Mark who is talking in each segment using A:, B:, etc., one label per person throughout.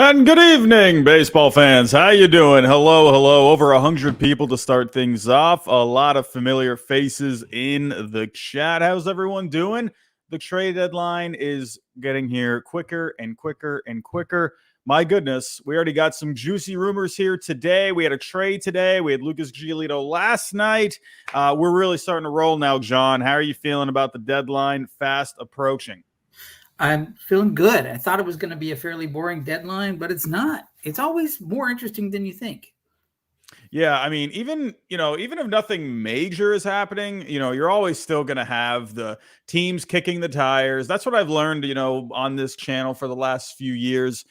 A: And good evening, baseball fans. How you doing? Hello, hello. Over 100 people to start things off. A lot of familiar faces in the chat. How's everyone doing? The trade deadline is getting here quicker and quicker and quicker. My goodness, we already got some juicy rumors here today. We had a trade today. We had Lucas Giolito last night. We're really starting to roll now, John. How are you feeling about the deadline fast approaching?
B: I'm feeling good. I thought it was going to be a fairly boring deadline, but it's not. It's always more interesting than you think.
A: Yeah, I mean, even if nothing major is happening, you're always still going to have the teams kicking the tires. That's what I've learned, on this channel for the last few years.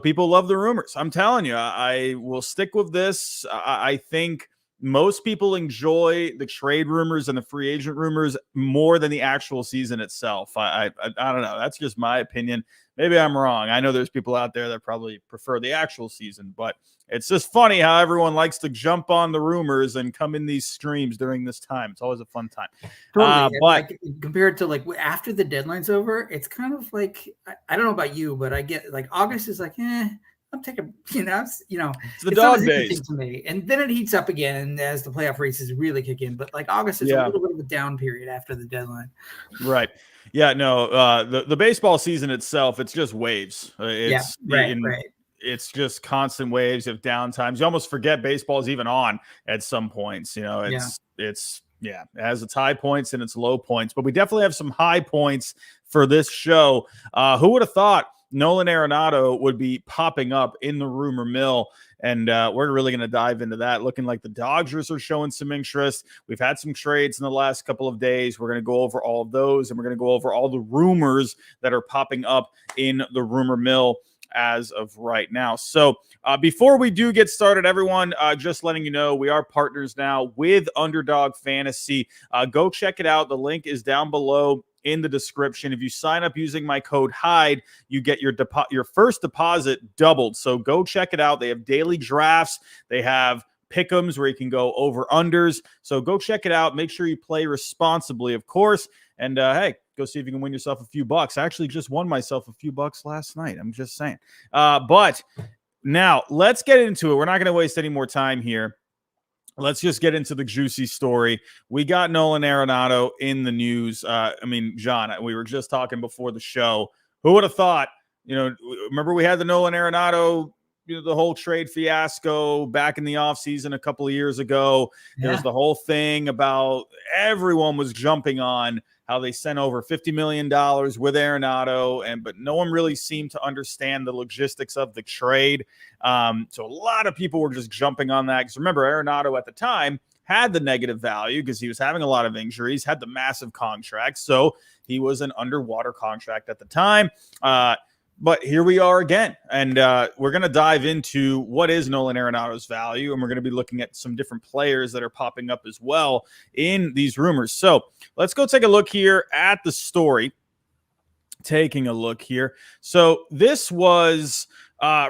A: People love the rumors. I'm telling you, I will stick with this. I think most people enjoy the trade rumors and the free agent rumors more than the actual season itself. I don't know. That's just my opinion. Maybe I'm wrong. I know there's people out there that probably prefer the actual season, but it's just funny how everyone likes to jump on the rumors and come in these streams during this time. It's always a fun time.
B: Totally.
A: But
B: like, compared to after the deadline's over, it's kind of like, I don't know about you, but I get August is I'm taking, it's
A: the dog
B: days to me. And then it heats up again as the playoff races really kick in. But August is a little bit of a down period after the deadline.
A: Right. Yeah, no, the baseball season itself, it's just waves.
B: Right.
A: It's just constant waves of downtimes. You almost forget baseball is even on at some points. It has its high points and its low points, but we definitely have some high points for this show. Who would have thought Nolan Arenado would be popping up in the rumor mill? And we're really going to dive into that. Looking like the Dodgers are showing some interest. We've had some trades in the last couple of days. We're going to go over all of those, and we're going to go over all the rumors that are popping up in the rumor mill as of right now. So before we do get started, everyone, just letting you know, we are partners now with Underdog Fantasy. Go check it out. The link is down below in the description. If you sign up using my code HYDE, you get your first deposit doubled. So go check it out. They have daily drafts. They have pick'ems where you can go over unders. So go check it out. Make sure you play responsibly, of course. And hey, go see if you can win yourself a few bucks. I actually just won myself a few bucks last night. I'm just saying. But now let's get into it. We're not going to waste any more time here. Let's just get into the juicy story. We got Nolan Arenado in the news. John, we were just talking before the show. Who would have thought, remember we had the Nolan Arenado, the whole trade fiasco back in the offseason a couple of years ago. Yeah. There's the whole thing about everyone was jumping on how they sent over $50 million with Arenado, but no one really seemed to understand the logistics of the trade. So a lot of people were just jumping on that. Because remember, Arenado at the time had the negative value because he was having a lot of injuries, had the massive contract. So he was an underwater contract at the time. But here we are again, and we're going to dive into what is Nolan Arenado's value, and we're going to be looking at some different players that are popping up as well in these rumors. So let's go take a look here at the story. Taking a look here. So this was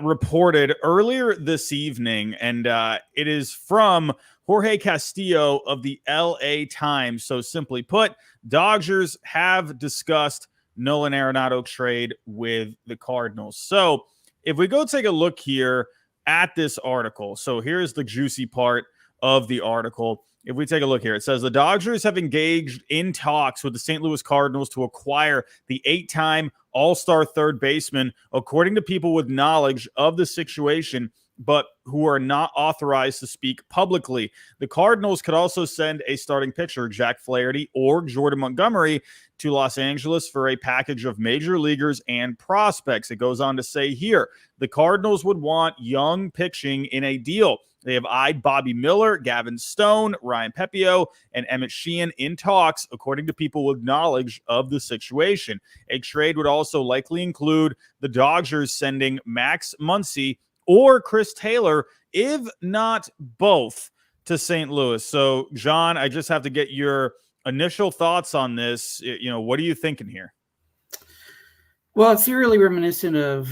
A: reported earlier this evening, and it is from Jorge Castillo of the LA Times. So simply put, Dodgers have discussed Nolan Arenado trade with the Cardinals. So if we go take a look here at this article, so here's the juicy part of the article. If we take a look here, it says the Dodgers have engaged in talks with the St. Louis Cardinals to acquire the 8-time All-Star third baseman, according to people with knowledge of the situation, but who are not authorized to speak publicly. The Cardinals could also send a starting pitcher, Jack Flaherty or Jordan Montgomery, to Los Angeles for a package of major leaguers and prospects. It goes on to say here, the Cardinals would want young pitching in a deal. They have eyed Bobby Miller, Gavin Stone, Ryan Pepio, and Emmett Sheehan in talks, according to people with knowledge of the situation. A trade would also likely include the Dodgers sending Max Muncy or Chris Taylor, if not both, to St. Louis. So, John, I just have to get your initial thoughts on this. What are you thinking here?
B: Well, it's eerily reminiscent of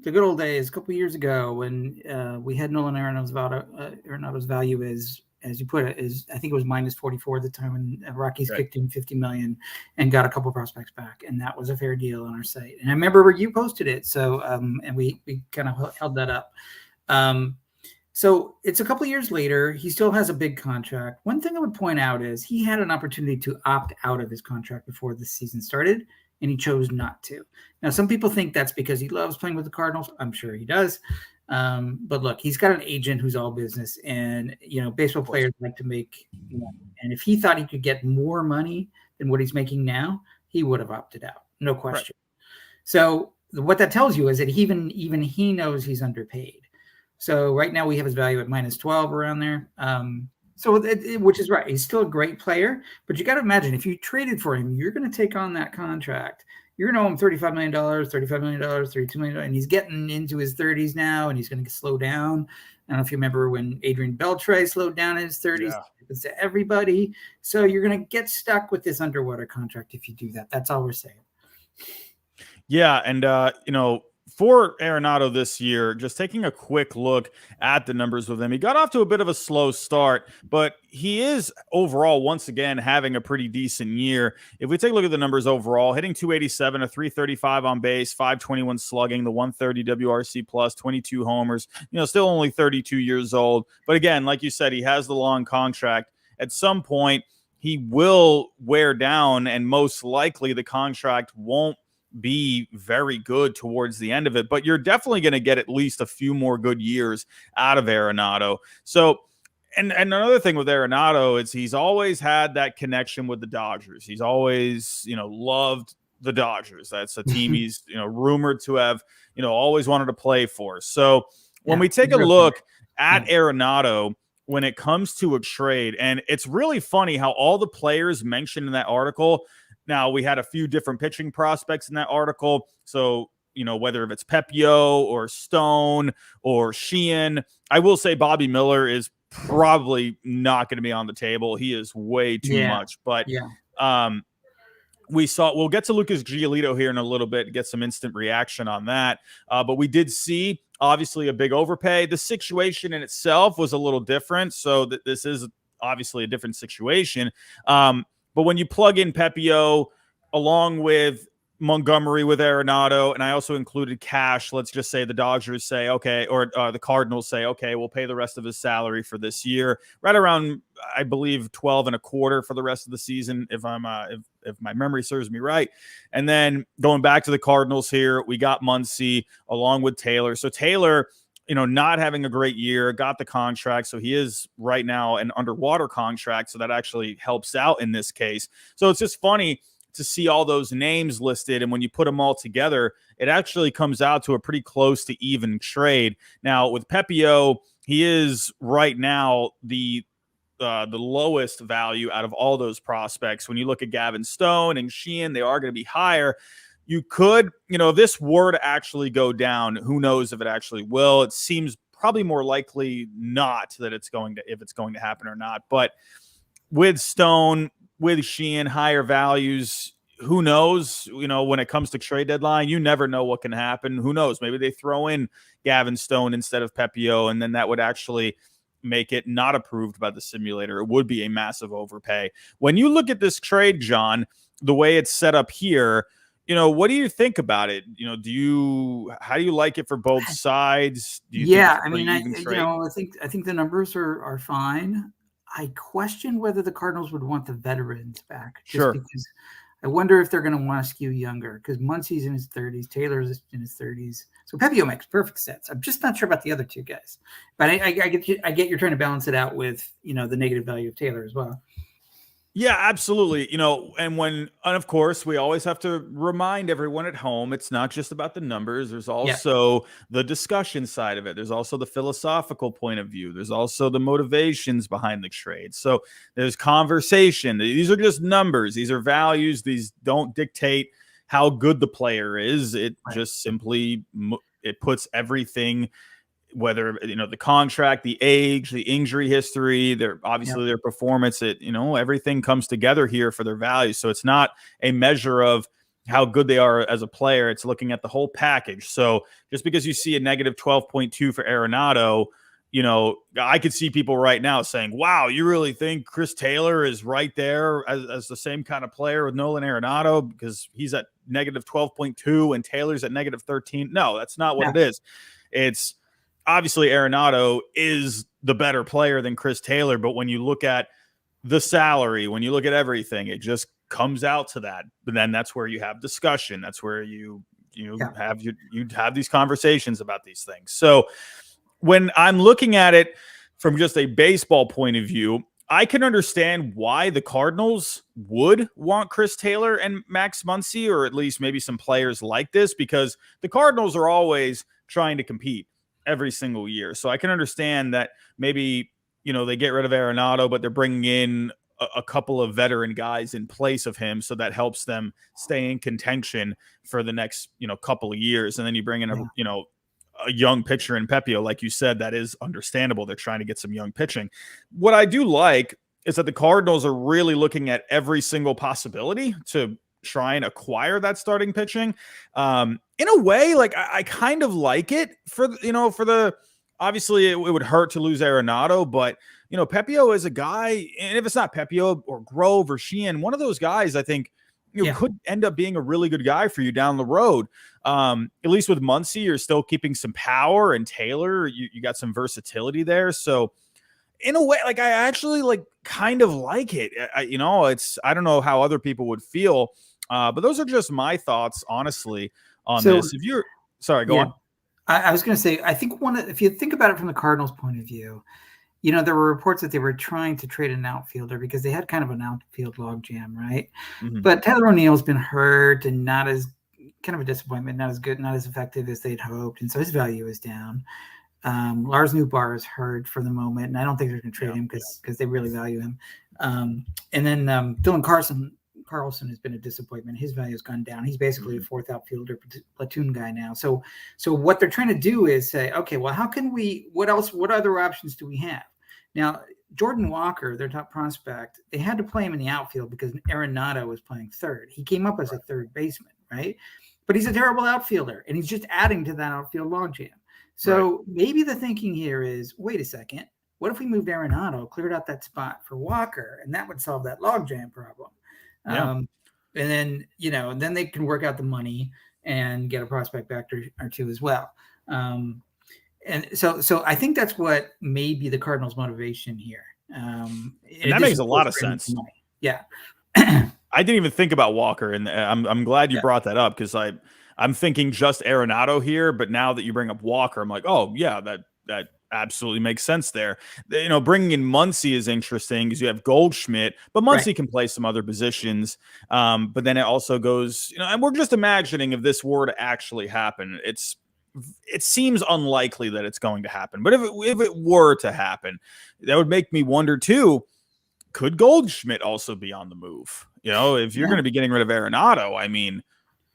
B: the good old days a couple of years ago when we had Nolan Arenado's value as as you put it, is I think it was minus 44 at the time when Rockies
A: Right.
B: kicked in $50 million and got a couple of prospects back, and that was a fair deal on our site. And I remember where you posted it, so and we kind of held that up. So it's a couple of years later. He still has a big contract. One thing I would point out is he had an opportunity to opt out of his contract before the season started, and he chose not to. Now, some people think that's because he loves playing with the Cardinals. I'm sure he does. But look, he's got an agent who's all business, and baseball players like to make money. And if he thought he could get more money than what he's making now, he would have opted out, no question. Right. So what that tells you is that even he knows he's underpaid. So right now we have his value at minus 12 around there. Which is right. He's still a great player, but you got to imagine if you traded for him, you're going to take on that contract. You're going to owe him $35 million, $35 million, $32 million, and he's getting into his 30s now, and he's going to slow down. I don't know if you remember when Adrian Beltre slowed down in his 30s. Yeah. It's to everybody. So you're going to get stuck with this underwater contract if you do that. That's all we're saying.
A: Yeah, and for Arenado this year, just taking a quick look at the numbers with him, he got off to a bit of a slow start, but he is overall, once again, having a pretty decent year. If we take a look at the numbers overall, hitting 287, a 335 on base, 521 slugging, the 130 WRC plus, 22 homers, still only 32 years old. But again, like you said, he has the long contract. At some point, he will wear down, and most likely the contract won't be very good towards the end of it, but you're definitely going to get at least a few more good years out of Arenado. So, and another thing with Arenado is he's always had that connection with the Dodgers. He's always, loved the Dodgers. That's a team he's, rumored to have, always wanted to play for. So when we take a look at Arenado, when it comes to a trade, and it's really funny how all the players mentioned in that article. Now, we had a few different pitching prospects in that article. So, whether it's Pepio or Stone or Sheehan, I will say Bobby Miller is probably not going to be on the table. He is way too much. But we'll get to Lucas Giolito here in a little bit, get some instant reaction on that. But we did see, obviously, a big overpay. The situation in itself was a little different. So this is obviously a different situation. But when you plug in Pepio along with Montgomery with Arenado, and I also included cash, let's just say the Dodgers say, okay, or the Cardinals say, okay, we'll pay the rest of his salary for this year, right around, I believe, 12 and a quarter for the rest of the season, if my memory serves me right. And then going back to the Cardinals here, we got Muncy along with Taylor. So Taylor, not having a great year, got the contract. So he is right now an underwater contract. So that actually helps out in this case. So it's just funny to see all those names listed. And when you put them all together, it actually comes out to a pretty close to even trade. Now with Pepio, he is right now the lowest value out of all those prospects. When you look at Gavin Stone and Sheehan, they are going to be higher. You could, if this were to actually go down, who knows if it actually will. It seems probably more likely not that if it's going to happen or not. But with Stone, with Sheehan, higher values, who knows? When it comes to trade deadline, you never know what can happen. Who knows? Maybe they throw in Gavin Stone instead of Pepio, and then that would actually make it not approved by the simulator. It would be a massive overpay. When you look at this trade, John, the way it's set up here, what do you think about it? How do you like it for both sides? Do you think
B: I think the numbers are fine. I question whether the Cardinals would want the veterans back. Because I wonder if they're going to want to skew younger, because Muncy's in his 30s, Taylor's in his 30s. So Pepio makes perfect sense. I'm just not sure about the other two guys. But I get you're trying to balance it out with, the negative value of Taylor as well.
A: Yeah, absolutely. And of course, we always have to remind everyone at home, it's not just about the numbers. There's also the discussion side of it. There's also the philosophical point of view. There's also the motivations behind the trade. So there's conversation. These are just numbers. These are values. These don't dictate how good the player is. It just simply, it puts everything, whether the contract, the age, the injury history, their performance, everything comes together here for their value. So it's not a measure of how good they are as a player. It's looking at the whole package. So just because you see a negative 12.2 for Arenado, I could see people right now saying, wow, you really think Chris Taylor is right there as the same kind of player with Nolan Arenado because he's at negative 12.2 and Taylor's at negative 13? No, that's not what it is. It's obviously Arenado is the better player than Chris Taylor, but when you look at the salary, when you look at everything, it just comes out to that. But then that's where you have discussion. That's where you have these conversations about these things. So when I'm looking at it from just a baseball point of view, I can understand why the Cardinals would want Chris Taylor and Max Muncy, or at least maybe some players like this, because the Cardinals are always trying to compete every single year. So I can understand that maybe, they get rid of Arenado, but they're bringing in a couple of veteran guys in place of him. So that helps them stay in contention for the next, couple of years. And then you bring in a young pitcher in Pepio, like you said, that is understandable. They're trying to get some young pitching. What I do like is that the Cardinals are really looking at every single possibility to try and acquire that starting pitching. In a way, like I kind of like it for the obviously it would hurt to lose Arenado, but Pepio is a guy, and if it's not Pepio or Grove or Sheehan, one of those guys, I think could end up being a really good guy for you down the road. At least with Muncy, you're still keeping some power, and Taylor, you got some versatility there. So in a way, like I actually kind of like it. I don't know how other people would feel, but those are just my thoughts, honestly, on this. If you're sorry, go on.
B: I was going to say, I think if you think about it from the Cardinals' point of view, there were reports that they were trying to trade an outfielder because they had kind of an outfield logjam, right? Mm-hmm. But Tyler O'Neill's been hurt and not as kind of a disappointment, not as good, not as effective as they'd hoped, and so his value is down. Lars Newbar is hurt for the moment, and I don't think they're going to trade him because they really value him. And then Dylan Carlson has been a disappointment. His value has gone down. He's basically a fourth outfielder platoon guy now. So what they're trying to do is say, okay, well, what other options do we have? Now, Jordan Walker, their top prospect, they had to play him in the outfield because Arenado was playing third. He came up as a third baseman, right? But he's a terrible outfielder, and he's just adding to that outfield logjam. So maybe the thinking here is, wait a second, what if we moved Arenado, cleared out that spot for Walker, and that would solve that logjam problem? Yeah. And then, then they can work out the money and get a prospect back or two as well. And so I think that's what may be the Cardinals' motivation here.
A: And that makes a lot of sense.
B: Yeah.
A: I didn't even think about Walker, and I'm glad you brought that up because I'm thinking just Arenado here, but now that you bring up Walker, I'm like, oh yeah, that absolutely makes sense there. Bringing in Muncy is interesting because you have Goldschmidt, but Muncy can play some other positions. But then it also goes, and we're just imagining if this were to actually happen, it seems unlikely that it's going to happen. But if it were to happen, that would make me wonder too, could Goldschmidt also be on the move? If you're going to be getting rid of Arenado, I mean,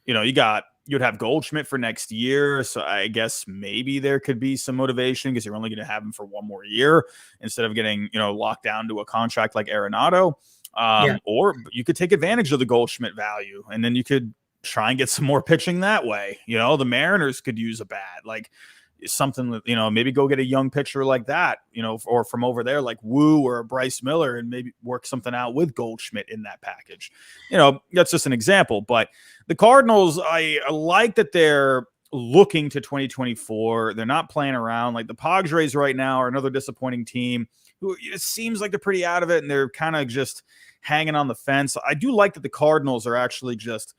A: you'd have Goldschmidt for next year. So I guess maybe there could be some motivation because you're only going to have him for one more year instead of getting, locked down to a contract like Arenado. Or you could take advantage of the Goldschmidt value and then you could try and get some more pitching that way. The Mariners could use a bat, like something that, maybe go get a young pitcher like that, or from over there, like Wu or a Bryce Miller, and maybe work something out with Goldschmidt in that package. That's just an example, but the Cardinals, I like that they're looking to 2024. They're not playing around. Like the Padres right now are another disappointing team who it seems like they're pretty out of it and they're kind of just hanging on the fence. I do like that the Cardinals are actually just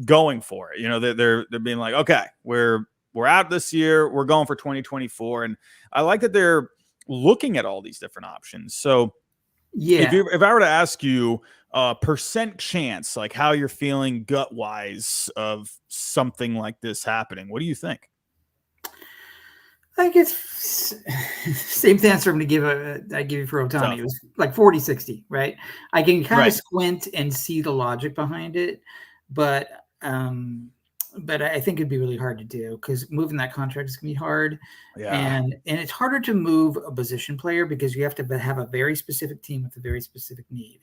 A: going for it. They're being like, okay, we're out this year. We're going for 2024. And I like that they're looking at all these different options. So if I were to ask you percent chance, like how you're feeling gut wise of something like this happening, what do you think?
B: I think it's same answer I give you for Ohtani. It was like 40-60, right? I can kind of squint and see the logic behind it, but I think it'd be really hard to do because moving that contract is gonna be hard. Yeah. And it's harder to move a position player because you have to have a very specific team with a very specific need.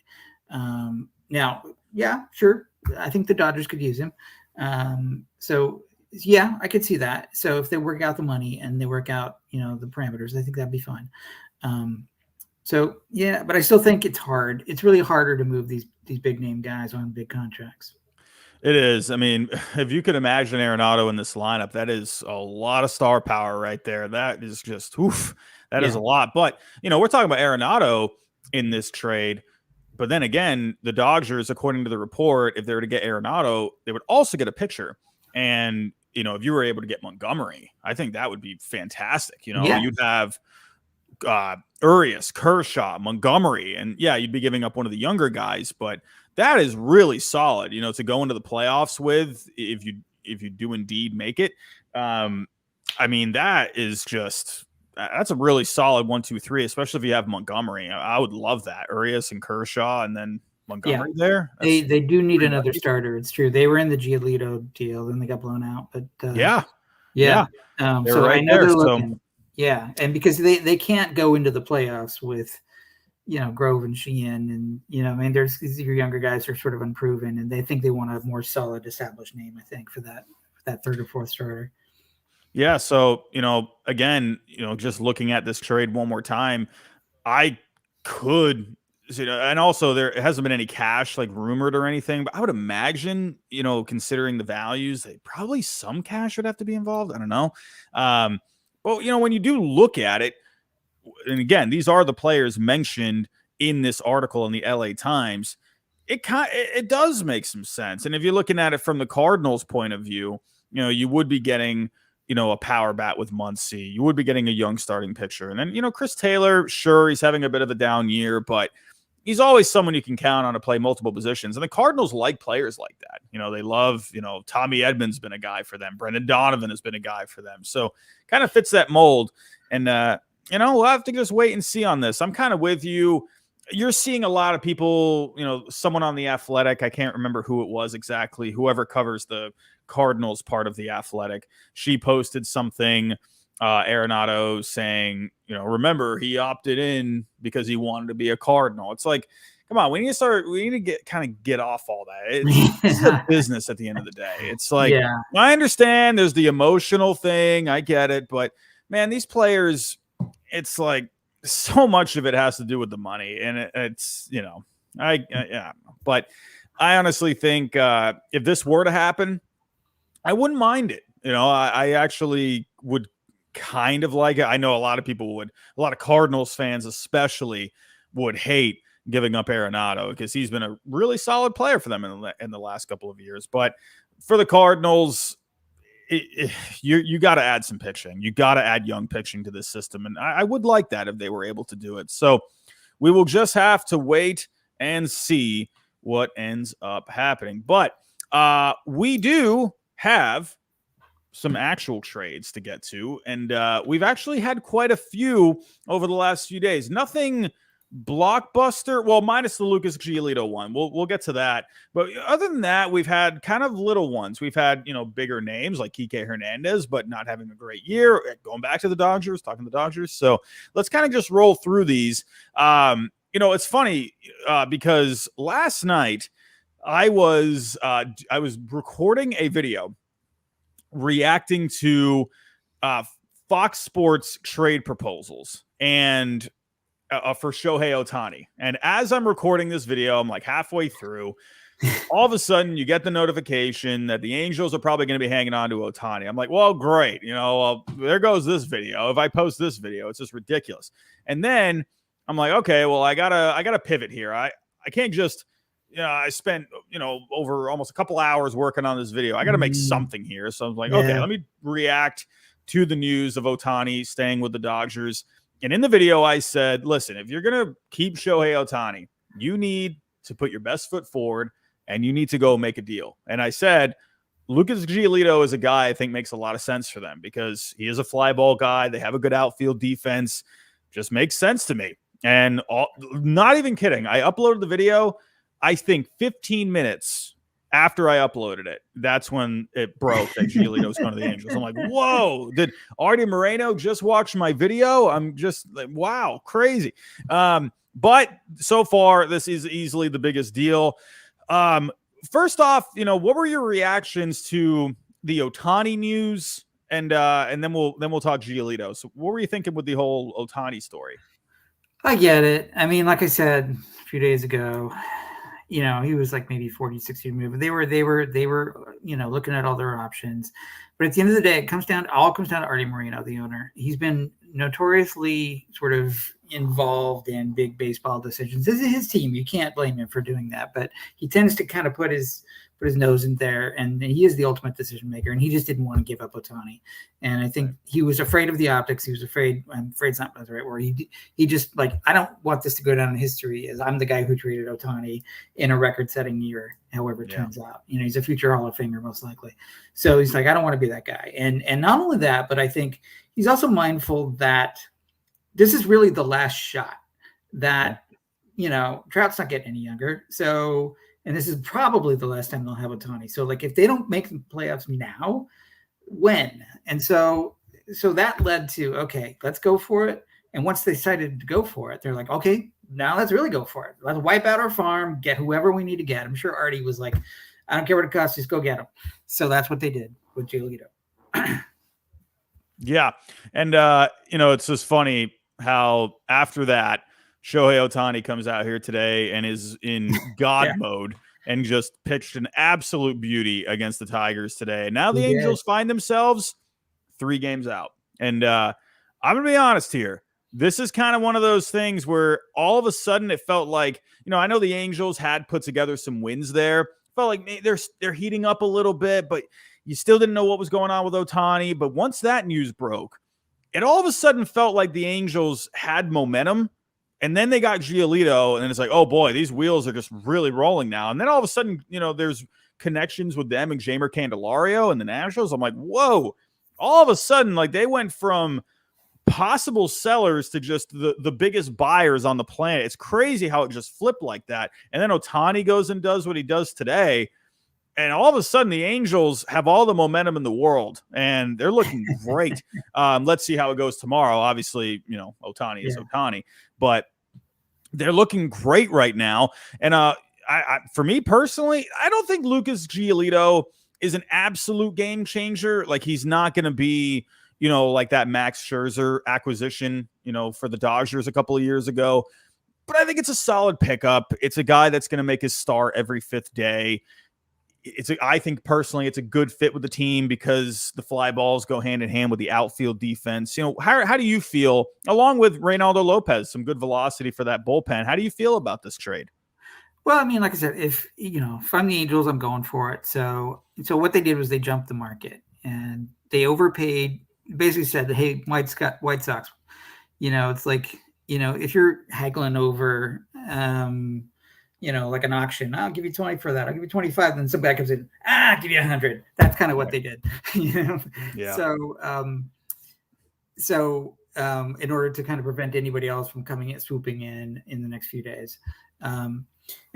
B: Now, yeah, sure. I think the Dodgers could use him. So Yeah, I could see that. So if they work out the money and they work out, the parameters, I think that'd be fine. So yeah, but I still think it's hard. It's really harder to move these big name guys on big contracts.
A: It is. I mean, if you could imagine Arenado in this lineup, that is a lot of star power right there. That is just, oof, that is a lot. But, we're talking about Arenado in this trade. But then again, the Dodgers, according to the report, if they were to get Arenado, they would also get a pitcher. And, if you were able to get Montgomery, I think that would be fantastic. You'd have Urias, Kershaw, Montgomery, and you'd be giving up one of the younger guys, but that is really solid, to go into the playoffs with if you do indeed make it. I mean, that's a really solid 1, 2, 3, especially if you have Montgomery. I would love that. Urias and Kershaw, and then Montgomery there.
B: They do need another starter. It's true. They were in the Giolito deal, then they got blown out. But
A: yeah.
B: So right, I know they're looking. Yeah, and because they can't go into the playoffs with, Grove and Sheehan, and I mean, there's these younger guys who are sort of unproven, and they think they want a more solid, established name. I think for that third or fourth starter.
A: Yeah. So again, just looking at this trade one more time, I could. And also there hasn't been any cash like rumored or anything, but I would imagine, considering the values, probably some cash would have to be involved. I don't know. But when you do look at it, and again, these are the players mentioned in this article in the LA Times, it does make some sense. And if you're looking at it from the Cardinals' point of view, you would be getting, a power bat with Muncy. You would be getting a young starting pitcher. And then, Chris Taylor, sure, he's having a bit of a down year, but he's always someone you can count on to play multiple positions. And the Cardinals like players like that. They love, Tommy Edmonds been a guy for them. Brendan Donovan has been a guy for them. So kind of fits that mold. And, we'll have to just wait and see on this. I'm kind of with you. You're seeing a lot of people, someone on The Athletic, I can't remember who it was exactly, whoever covers the Cardinals part of The Athletic, she posted something, Arenado saying, remember he opted in because he wanted to be a Cardinal. It's like, come on, we need to get off all that. It's a business at the end of the day. It's like, I understand there's the emotional thing. I get it. But man, these players, it's like so much of it has to do with the money. And it's, but I honestly think if this were to happen, I wouldn't mind it. I actually would kind of like it. I know a lot of Cardinals fans especially would hate giving up Arenado because he's been a really solid player for them in the last couple of years. But for the Cardinals, you got to add some pitching. You got to add young pitching to this system. And I would like that if they were able to do it. So we will just have to wait and see what ends up happening. But we do have some actual trades to get to. And we've actually had quite a few over the last few days. Nothing blockbuster, well, minus the Lucas Giolito one. We'll get to that. But other than that, we've had kind of little ones. We've had, bigger names like Kike Hernandez, but not having a great year. Going back to the Dodgers, talking to the Dodgers. So let's kind of just roll through these. It's funny because last night I was recording a video reacting to Fox Sports trade proposals and for Shohei Ohtani. And as I'm recording this video, I'm like halfway through. All of a sudden, you get the notification that the Angels are probably going to be hanging on to Ohtani. I'm like, well, great. There goes this video. If I post this video, it's just ridiculous. And then I'm like, okay, well, I gotta pivot here. I can't just, I spent, over almost a couple hours working on this video. I got to make something here. So I was like, okay, let me react to the news of Ohtani staying with the Dodgers. And in the video, I said, listen, if you're going to keep Shohei Ohtani, you need to put your best foot forward and you need to go make a deal. And I said, Lucas Giolito is a guy I think makes a lot of sense for them because he is a fly ball guy. They have a good outfield defense. Just makes sense to me. And not even kidding. I uploaded the video, I think 15 minutes after I uploaded it, that's when it broke that Giolito was going to the Angels. I'm like, whoa, did Artie Moreno just watch my video? I'm just like, wow, crazy. But so far, this is easily the biggest deal. First off, what were your reactions to the Ohtani news, and then we'll talk Giolito. So what were you thinking with the whole Ohtani story?
B: I get it. I mean, like I said a few days ago, he was like maybe 40, 60 removed. They were, looking at all their options. But at the end of the day, it comes down to Artie Moreno, the owner. He's been notoriously sort of involved in big baseball decisions. This is his team. You can't blame him for doing that. But he tends to kind of put his nose in there, and he is the ultimate decision maker. And he just didn't want to give up Ohtani. And I think he was afraid of the optics. He was afraid. I'm afraid it's not the right word. He just like, I don't want this to go down in history as I'm the guy who traded Ohtani in a record-setting year. However it turns out, he's a future Hall of Famer most likely. So he's like, I don't want to be that guy. And not only that, but I think he's also mindful that this is really the last shot. That Trout's not getting any younger. So. And this is probably the last time they'll have Ohtani. So, like, if they don't make the playoffs now, when? And so that led to, okay, let's go for it. And once they decided to go for it, they're like, okay, now let's really go for it. Let's wipe out our farm, get whoever we need to get. I'm sure Artie was like, I don't care what it costs, just go get them. So that's what they did with Giolito.
A: Yeah. And, it's just funny how after that, Shohei Ohtani comes out here today and is in God mode and just pitched an absolute beauty against the Tigers today. Now the Angels find themselves 3 games out. And I'm going to be honest here. This is kind of one of those things where all of a sudden it felt like, I know the Angels had put together some wins there. Felt like they're heating up a little bit, but you still didn't know what was going on with Ohtani. But once that news broke, it all of a sudden felt like the Angels had momentum. And then they got Giolito, and then it's like, oh boy, these wheels are just really rolling now. And then all of a sudden, there's connections with them and Jamer Candelario and the Nationals. I'm like, whoa! All of a sudden, like they went from possible sellers to just the biggest buyers on the planet. It's crazy how it just flipped like that. And then Ohtani goes and does what he does today, and all of a sudden the Angels have all the momentum in the world, and they're looking great. Let's see how it goes tomorrow. Obviously, Ohtani is Ohtani. But they're looking great right now. And for me personally, I don't think Lucas Giolito is an absolute game changer. Like he's not going to be, like that Max Scherzer acquisition, for the Dodgers a couple of years ago. But I think it's a solid pickup. It's a guy that's going to make his start every 5th day. I think personally it's a good fit with the team because the fly balls go hand in hand with the outfield defense. How do you feel, along with Reynaldo Lopez, some good velocity for that bullpen? How do you feel about this trade?
B: Well, I mean, like I said, if I'm the Angels, I'm going for it. So what they did was they jumped the market and they overpaid, basically said, hey, White Sox, it's like, if you're haggling over, like an auction, I'll give you 20 for that. I'll give you 25. Then some guy comes in, I'll give you 100. That's kind of what they did.
A: Yeah.
B: So in order to kind of prevent anybody else from coming in, swooping in the next few days. And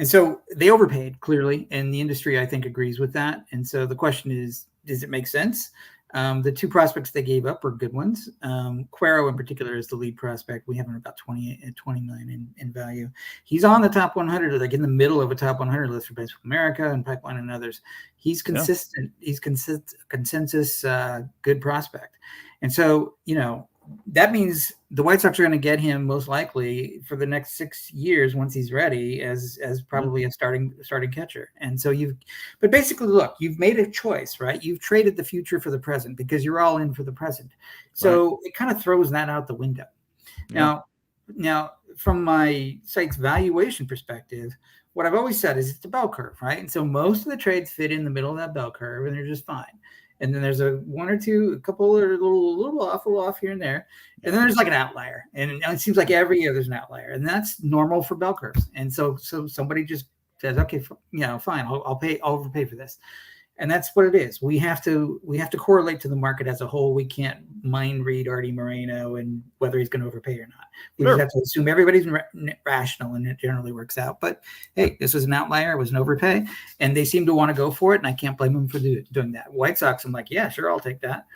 B: so they overpaid clearly, and the industry, I think, agrees with that. And so the question is, does it make sense? The 2 prospects they gave up were good ones. Cuero in particular is the lead prospect. We have him about 20 million in value. He's on the top 100, like in the middle of a top 100 list for Baseball America and Pipeline and others. He's consistent. Yeah. He's consensus good prospect. And so, that means the White Sox are going to get him most likely for the next 6 years once he's ready as probably a starting catcher. And so but basically, look, you've made a choice, right? You've traded the future for the present because you're all in for the present. So It kind of throws that out the window. Yeah. Now, from my site's valuation perspective, what I've always said is it's a bell curve, right? And so most of the trades fit in the middle of that bell curve and they're just fine. And then there's a couple are a little off here and there. And then there's like an outlier. And it seems like every year there's an outlier. And that's normal for bell curves. And so somebody just says, okay, fine, I'll overpay for this. And that's what it is. We have to correlate to the market as a whole. We can't mind read Artie Moreno and whether he's going to overpay or not. We just have to assume everybody's rational, and it generally works out. But hey, this was an outlier. It was an overpay, and they seem to want to go for it. And I can't blame them for doing that. White Sox, I'm like, yeah, sure, I'll take that.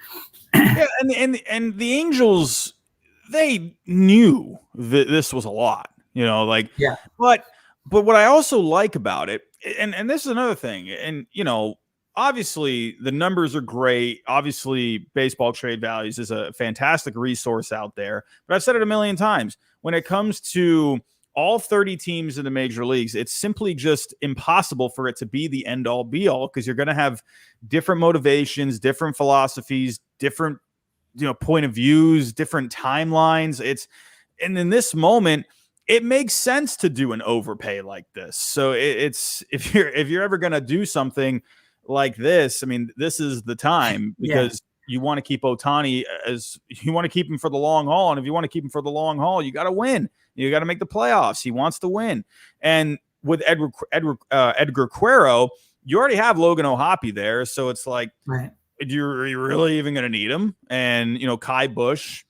A: Yeah, and the Angels, they knew that this was a lot, But what I also like about it, and this is another thing, and obviously the numbers are great. Obviously, baseball trade values is a fantastic resource out there. But I've said it a million times. When it comes to all 30 teams in the major leagues, it's simply just impossible for it to be the end all be all, because you're going to have different motivations, different philosophies, different point of views, different timelines. And in this moment, it makes sense to do an overpay like this. So it's if you're ever going to do something like this, I mean, this is the time, because you want to keep Ohtani, as you want to keep him for the long haul. And if you want to keep him for the long haul, you got to win. You got to make the playoffs. He wants to win. And with Edgar Quero, you already have Logan O'Hoppe there. So it's like,
B: right.
A: You're really even going to need him? And, Kai Busch,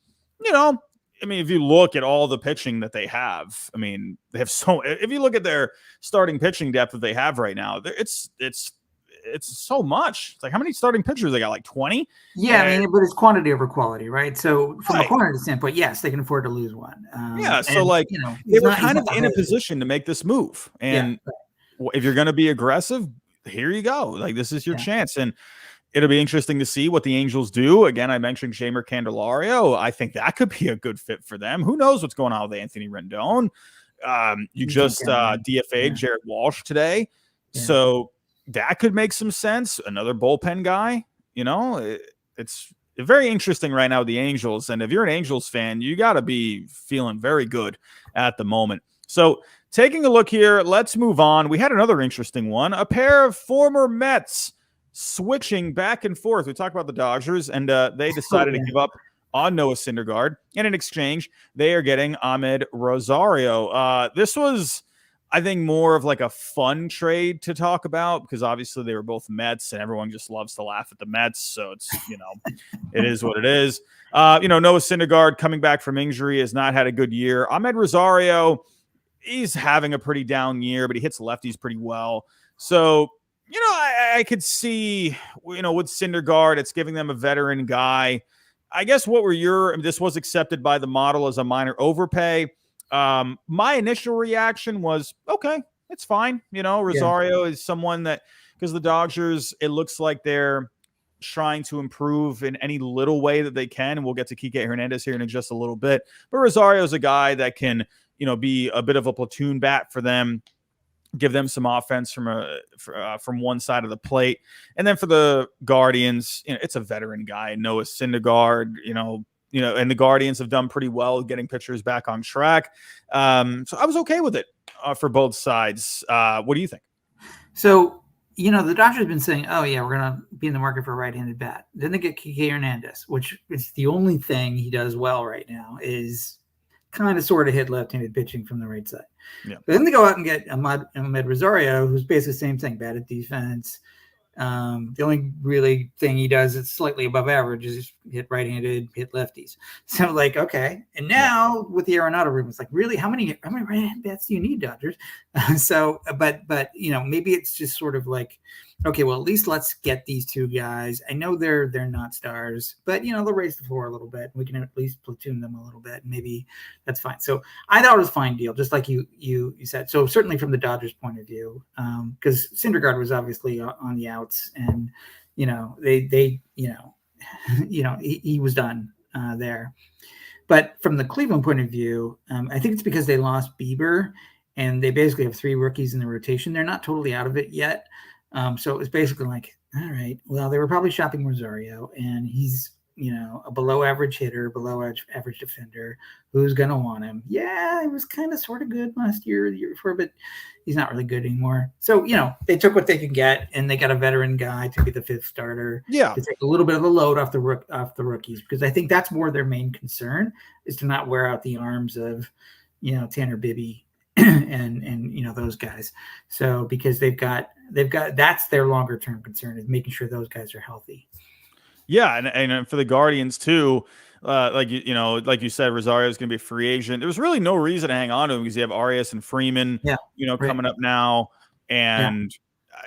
A: I mean, if you look at all the pitching that they have, I mean, they have if you look at their starting pitching depth that they have right now, it's so much. It's like, how many starting pitchers they got? Like 20?
B: Yeah, I mean, but it's quantity over quality, right? So from a quantity standpoint, yes, they can afford to lose one.
A: They were kind of in a position to make this move. And if you're going to be aggressive, here you go. Like, this is your chance. And it'll be interesting to see what the Angels do. Again, I mentioned Jeimer Candelario. I think that could be a good fit for them. Who knows what's going on with Anthony Rendon? You just DFA'd Jared Walsh today. Yeah. So that could make some sense. Another bullpen guy. It's very interesting right now with the Angels. And if you're an Angels fan, you got to be feeling very good at the moment. So taking a look here, let's move on. We had another interesting one. A pair of former Mets switching back and forth. We talked about the Dodgers, and they decided to give up on Noah Syndergaard. And in exchange, they are getting Amed Rosario. This was, I think, more of like a fun trade to talk about, because obviously they were both Mets, and everyone just loves to laugh at the Mets. So it's, it is what it is. Noah Syndergaard, coming back from injury, has not had a good year. Amed Rosario, he's having a pretty down year, but he hits lefties pretty well. So, I could see, with Syndergaard, it's giving them a veteran guy. I guess this was accepted by the model as a minor overpay. My initial reaction was, okay, it's fine. Rosario is someone that, because the Dodgers, it looks like they're trying to improve in any little way that they can. And we'll get to Kike Hernandez here in just a little bit. But Rosario is a guy that can, be a bit of a platoon bat for them, give them some offense from one side of the plate. And then for the Guardians, it's a veteran guy, Noah Syndergaard, and the Guardians have done pretty well getting pitchers back on track. So I was okay with it for both sides. What do you think?
B: So, the Dodgers have been saying, oh, yeah, we're going to be in the market for a right-handed bat. Then they get Kike Hernandez, which is the only thing he does well right now, is kind of sort of hit left-handed pitching from the right side. Yeah. But then they go out and get Amed Rosario, who's basically the same thing, bad at defense. The only really thing he does that's slightly above average is hit right-handed, hit lefties. So okay. And now with the Arenado room, it's like, really, how many right-handed bats do you need, Dodgers? But maybe it's just sort of like, okay, well, at least let's get these two guys. I know they're not stars, but they'll raise the floor a little bit. We can at least platoon them a little bit. Maybe that's fine. So I thought it was a fine deal, just like you said. So certainly from the Dodgers' point of view, because Syndergaard was obviously on the outs, and they he was done there. But from the Cleveland point of view, I think it's because they lost Bieber, and they basically have 3 rookies in the rotation. They're not totally out of it yet. So it was basically like, all right, well, they were probably shopping Rosario, and he's, a below average hitter, below average defender. Who's going to want him? Yeah, he was kind of sort of good last year, the year before, but he's not really good anymore. So, they took what they could get, and they got a veteran guy to be the 5th starter.
A: Yeah.
B: To take a little bit of the load off the rookies, because I think that's more their main concern, is to not wear out the arms of, Tanner Bibby and those guys. So because they've got that's their longer term concern, is making sure those guys are healthy.
A: Yeah, and for the Guardians too, like you said, Rosario is going to be a free agent. There was really no reason to hang on to him, because you have Arias and Freeman, coming up now, and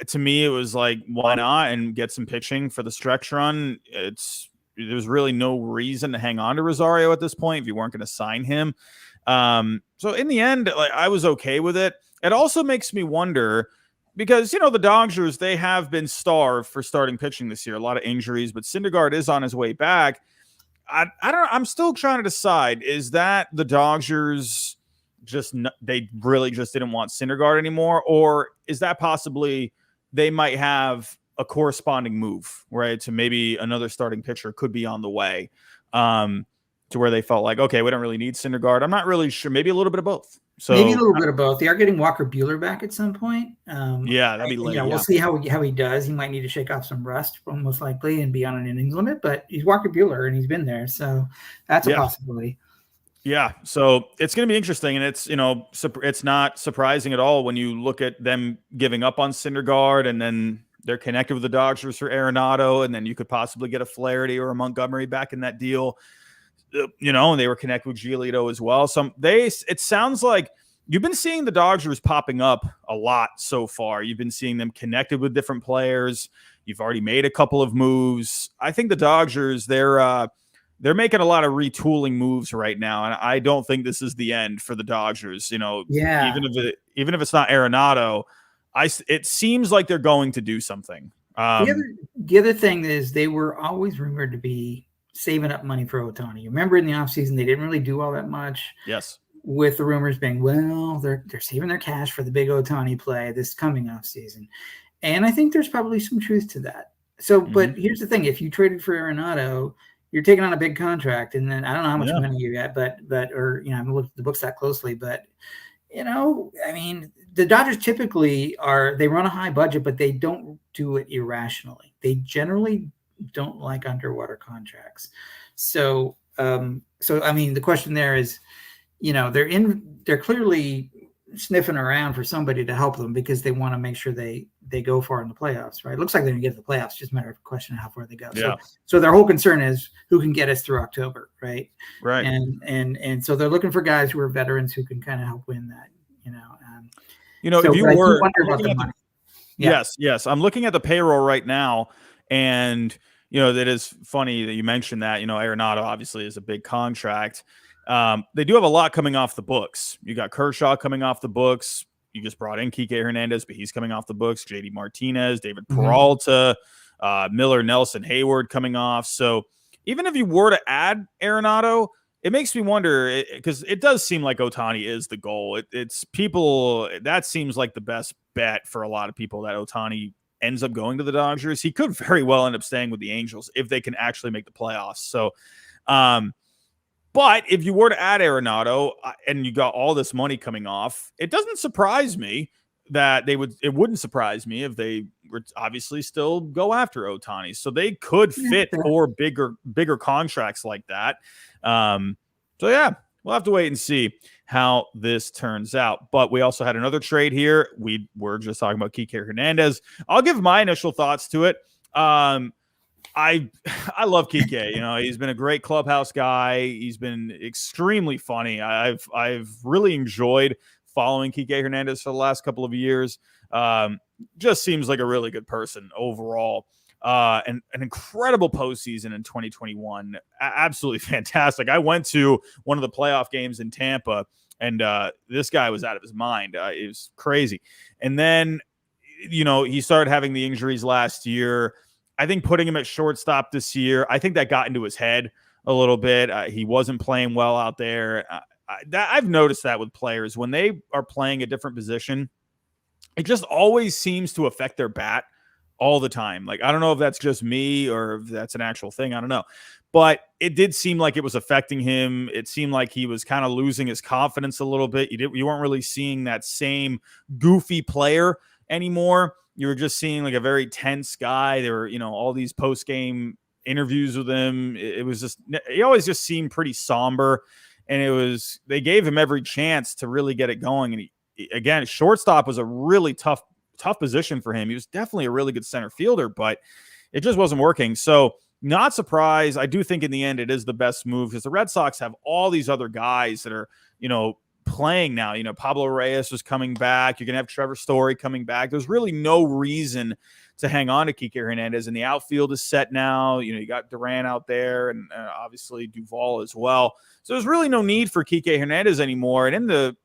A: to me it was like, why not, and get some pitching for the stretch run. There's really no reason to hang on to Rosario at this point if you weren't going to sign him. So in the end, I was okay with it. It also makes me wonder, because, the Dodgers, they have been starved for starting pitching this year. A lot of injuries, but Syndergaard is on his way back. I'm still trying to decide, is that the Dodgers they really just didn't want Syndergaard anymore? Or is that possibly they might have a corresponding move, right? To maybe another starting pitcher could be on the way, to where they felt like, okay, we don't really need Syndergaard. I'm not really sure. Maybe a little bit of both. So
B: maybe a little bit of both. They are getting Walker Buehler back at some point.
A: Yeah, that'd be late.
B: We'll see how he does. He might need to shake off some rust, most likely, and be on an innings limit. But he's Walker Buehler, and he's been there, so that's a possibility.
A: Yeah, so it's going to be interesting, and it's it's not surprising at all when you look at them giving up on Syndergaard, and then they're connected with the Dodgers for Arenado, and then you could possibly get a Flaherty or a Montgomery back in that deal. And they were connected with Giolito as well. It sounds like you've been seeing the Dodgers popping up a lot so far. You've been seeing them connected with different players. You've already made a couple of moves. I think the Dodgers, they're making a lot of retooling moves right now, and I don't think this is the end for the Dodgers. Even if it's not Arenado, it seems like they're going to do something.
B: The other thing is they were always rumored to be saving up money for Ohtani. You remember in the offseason, they didn't really do all that much.
A: Yes.
B: With the rumors being, well, they're saving their cash for the big Ohtani play this coming offseason. And I think there's probably some truth to that. So, but here's the thing. If you traded for Arenado, you're taking on a big contract. And then I don't know how much money you got, I haven't looked at the books that closely, but the Dodgers typically they run a high budget, but they don't do it irrationally. They generally don't like underwater contracts. So the question there is, they're clearly sniffing around for somebody to help them because they want to make sure they go far in the playoffs, right? It looks like they're going to get to the playoffs, just a matter of question of how far they go.
A: Yeah.
B: So their whole concern is who can get us through October, right?
A: Right.
B: And so they're looking for guys who are veterans who can kind of help win that,
A: if you were
B: looking at
A: Yes. I'm looking at the payroll right now, and that is funny that you mentioned that. Arenado obviously is a big contract. They do have a lot coming off the books. You got Kershaw coming off the books. You just brought in Kike Hernandez, but he's coming off the books. JD Martinez, David Peralta, Miller, Nelson, Hayward coming off. So even if you were to add Arenado, it makes me wonder, because it does seem like Ohtani is the goal. It's people, that seems like the best bet for a lot of people, that Ohtani ends up going to the Dodgers. He could very well end up staying with the Angels if they can actually make the playoffs. So, but if you were to add Arenado and you got all this money coming off, it doesn't surprise me that it wouldn't surprise me if they would obviously still go after Ohtani. So they could fit 4 bigger contracts like that. So yeah, we'll have to wait and see how this turns out. But we also had another trade here. We were just talking about Kike Hernandez. I'll give my initial thoughts to it. I love Kike. He's been a great clubhouse guy. He's been extremely funny. I've really enjoyed following Kike Hernandez for the last couple of years. Just seems like a really good person overall. And an incredible postseason in 2021. Absolutely fantastic. I went to one of the playoff games in Tampa, and this guy was out of his mind. It was crazy. And then, he started having the injuries last year. I think putting him at shortstop this year, I think that got into his head a little bit. He wasn't playing well out there. I've noticed that with players when they are playing a different position, it just always seems to affect their bat all the time. Like, I don't know if that's just me or if that's an actual thing. I don't know. But it did seem like it was affecting him. It seemed like he was kind of losing his confidence a little bit. You weren't really seeing that same goofy player anymore. You were just seeing like a very tense guy. There were, all these post-game interviews with him. It was just, he always just seemed pretty somber. And they gave him every chance to really get it going. And again, shortstop was a really tough position for him. He was definitely a really good center fielder, but it just wasn't working. So not surprised. I do think in the end it is the best move, because the Red Sox have all these other guys that are, playing now. Pablo Reyes was coming back. You're going to have Trevor Story coming back. There's really no reason to hang on to Kike Hernandez, and the outfield is set now. You got Duran out there, and obviously Duvall as well. So there's really no need for Kike Hernandez anymore. And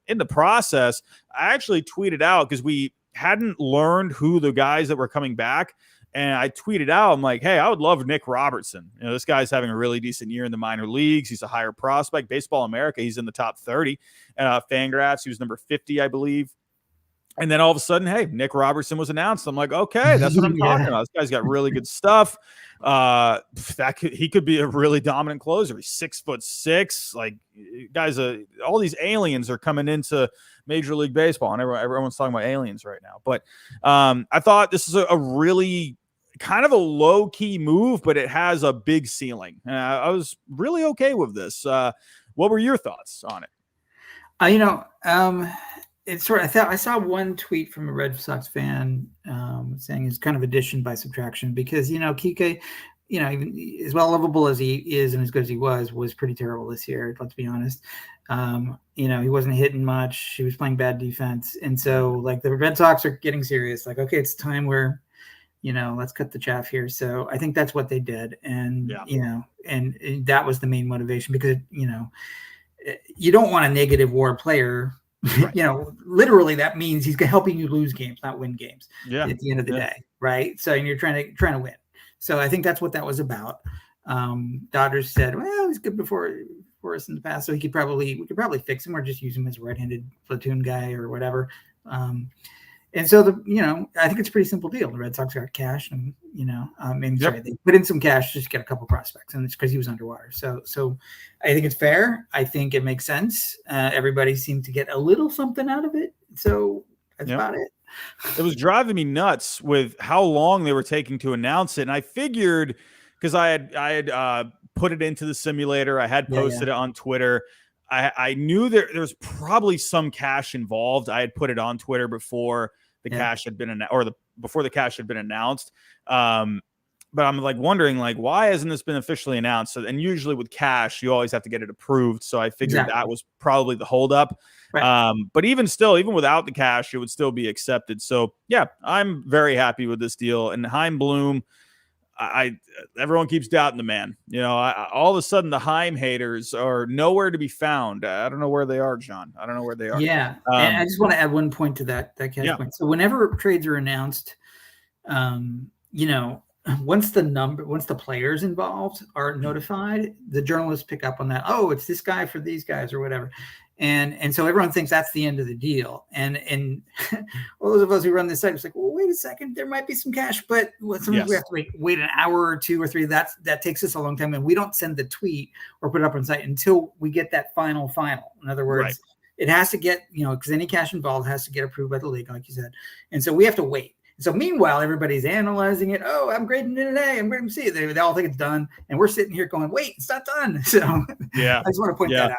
A: in the process, I actually tweeted out, because we hadn't learned who the guys that were coming back. And I tweeted out, I'm like, hey, I would love Nick Robertson. This guy's having a really decent year in the minor leagues. He's a higher prospect. Baseball America, he's in the top 30. Fangraphs, he was number 50, I believe. And then all of a sudden, hey, Nick Robertson was announced. I'm like, okay, that's what I'm talking about. This guy's got really good stuff. He could be a really dominant closer. He's 6'6". Like, guys, all these aliens are coming into Major League Baseball, and everyone's talking about aliens right now. But I thought this is a really kind of a low key move, but it has a big ceiling. I was really okay with this. What were your thoughts on it?
B: It's sort of, I saw one tweet from a Red Sox fan saying it's kind of addition by subtraction because, Kike, even as well lovable as he is and as good as he was pretty terrible this year. Let's be honest. He wasn't hitting much. He was playing bad defense. And so like the Red Sox are getting serious. Like, okay, it's time where, let's cut the chaff here. So I think that's what they did. And, and that was the main motivation because, you don't want a negative WAR player. Right. Literally that means he's helping you lose games, not win games at the end of the day. Right. So you're trying to win. So I think that's what that was about. Dodgers said, well, he's good for us in the past. So we could probably fix him or just use him as a right-handed platoon guy or whatever. And so I think it's a pretty simple deal. The Red Sox got cash and, they put in some cash just to get a couple prospects, and it's because he was underwater. So I think it's fair. I think it makes sense. Everybody seemed to get a little something out of it. So that's about it.
A: It was driving me nuts with how long they were taking to announce it. And I figured, because I had put it into the simulator, I had posted it on Twitter. I knew there's probably some cash involved. I had put it on Twitter before the cash had been before the cash had been announced. But I'm like wondering, like, why hasn't this been officially announced? And usually with cash, you always have to get it approved. So I figured that was probably the holdup. Right. But even without the cash, it would still be accepted. So yeah, I'm very happy with this deal. And Chaim Bloom, everyone keeps doubting the man. All of a sudden the Chaim haters are nowhere to be found. I don't know where they are, John. I don't know where they are.
B: Yeah. And I just want to add one point to that cash point. So whenever trades are announced, once the players involved are notified, the journalists pick up on that. Oh, it's this guy for these guys or whatever. And so everyone thinks that's the end of the deal. And all those of us who run this site, it's like, well, wait a second, there might be some cash, but sometimes we have to wait an hour or two or three. That takes us a long time. And we don't send the tweet or put it up on site until we get that final. In other words, it has to get, because any cash involved has to get approved by the league, like you said. And so we have to wait. So meanwhile, everybody's analyzing it. Oh, I'm grading it today. I'm grading C. They all think it's done. And we're sitting here going, wait, it's not done. So I just want to point that out.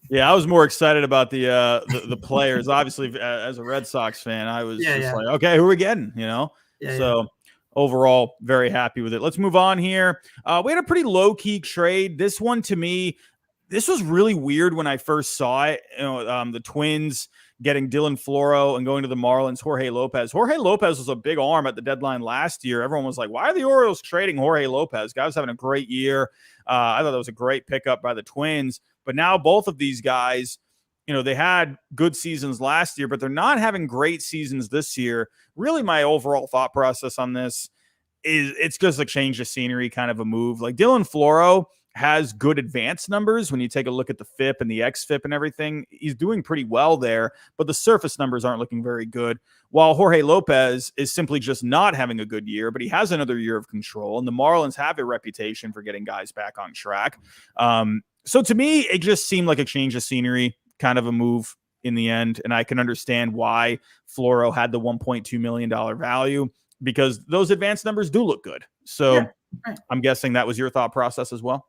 A: Yeah, I was more excited about the players. Obviously, as a Red Sox fan, I was like, okay, who are we getting? Overall, very happy with it. Let's move on here. We had a pretty low-key trade. This one, to me, this was really weird when I first saw it. The Twins getting Dylan Floro and going to the Marlins, Jorge Lopez. Jorge Lopez was a big arm at the deadline last year. Everyone was like, why are the Orioles trading Jorge Lopez? Guy was having a great year. I thought that was a great pickup by the Twins. But now both of these guys, they had good seasons last year, but they're not having great seasons this year. Really, my overall thought process on this is it's just a change of scenery kind of a move. Like Dylan Floro has good advanced numbers. When you take a look at the FIP and the XFIP and everything, he's doing pretty well there, but the surface numbers aren't looking very good. While Jorge Lopez is simply just not having a good year, but he has another year of control, and the Marlins have a reputation for getting guys back on track. So to me, it just seemed like a change of scenery, kind of a move in the end. And I can understand why Floro had the $1.2 million value, because those advanced numbers do look good. So I'm guessing that was your thought process as well.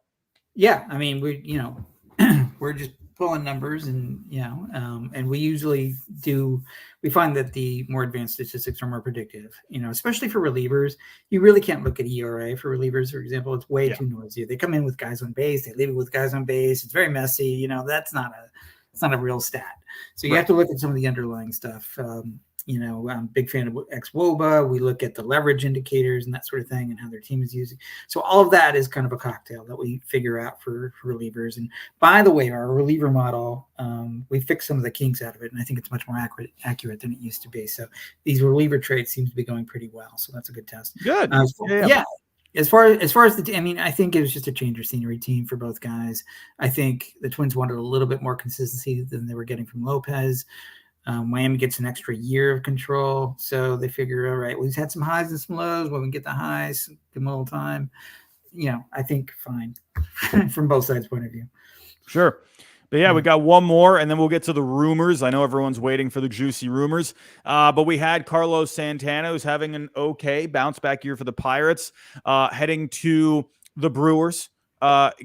B: Yeah. I mean, we're just pulling numbers and, and we usually we find that the more advanced statistics are more predictive, especially for relievers. You really can't look at ERA for relievers, for example. It's way too noisy. They come in with guys on base. They leave it with guys on base. It's very messy. It's not a real stat. So you have to look at some of the underlying stuff. big fan of ex-WOBA. We look at the leverage indicators and that sort of thing and how their team is using. So all of that is kind of a cocktail that we figure out for relievers. And by the way, our reliever model, we fixed some of the kinks out of it, and I think it's much more accurate than it used to be. So these reliever trades seem to be going pretty well. So that's a good test.
A: Good.
B: Yeah. As far as I think it was just a change of scenery team for both guys. I think the Twins wanted a little bit more consistency than they were getting from Lopez. Miami gets an extra year of control, so they figure, all right, we've had some highs and some lows. When we get the highs, give them a little time. I think fine from both sides' point of view.
A: Sure. But yeah, we got one more, and then we'll get to the rumors. I know everyone's waiting for the juicy rumors, but we had Carlos Santana, who's having an okay bounce-back year for the Pirates, heading to the Brewers.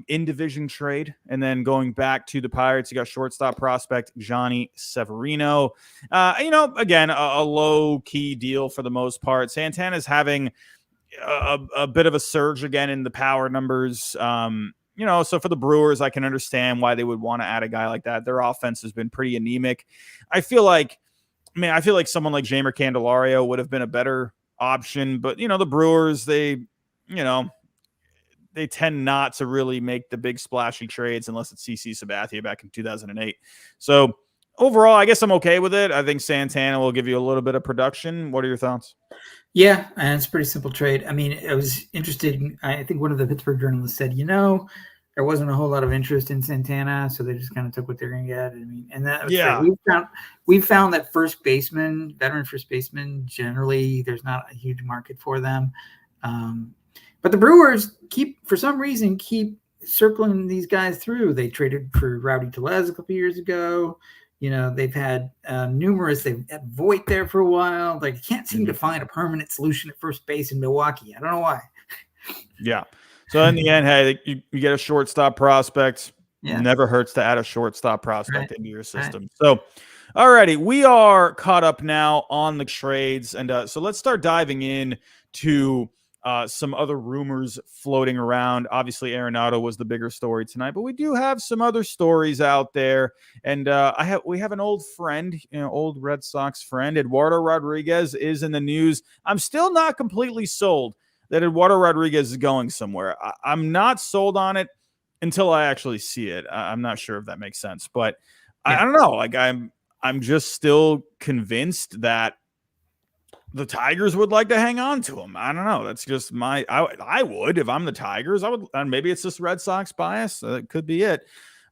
A: In division trade, and then going back to the Pirates, you got shortstop prospect Johnny Severino. Again, a low key deal for the most part. Santana's having a bit of a surge again in the power numbers. So for the Brewers, I can understand why they would want to add a guy like that. Their offense has been pretty anemic. I feel like someone like Jeimer Candelario would have been a better option, but the Brewers, they tend not to really make the big splashy trades unless it's CC Sabathia back in 2008. So overall, I guess I'm okay with it. I think Santana will give you a little bit of production. What are your thoughts?
B: Yeah, and it's a pretty simple trade. I mean, I was interested. I think one of the Pittsburgh journalists said, there wasn't a whole lot of interest in Santana, so they just kind of took what they're going to get. We've found that veteran first baseman, generally there's not a huge market for them. But the Brewers keep circling these guys through. They traded for Rowdy Tellez a couple years ago. They've had numerous. They've had Voit there for a while. They can't seem to find a permanent solution at first base in Milwaukee. I don't know why.
A: Yeah. So in the end, hey, you get a shortstop prospect. Yeah. Never hurts to add a shortstop prospect into your system. Right. So, all righty, we are caught up now on the trades, and so let's start diving in to some other rumors floating around. Obviously, Arenado was the bigger story tonight, but we do have some other stories out there. And we have an old friend, old Red Sox friend, Eduardo Rodriguez is in the news. I'm still not completely sold that Eduardo Rodriguez is going somewhere. I'm not sold on it until I actually see it. I'm not sure if that makes sense, but yeah. I don't know. Like I'm just still convinced that the Tigers would like to hang on to him. I don't know. That's just I would, if I'm the Tigers, I would, and maybe it's just Red Sox bias. That could be it.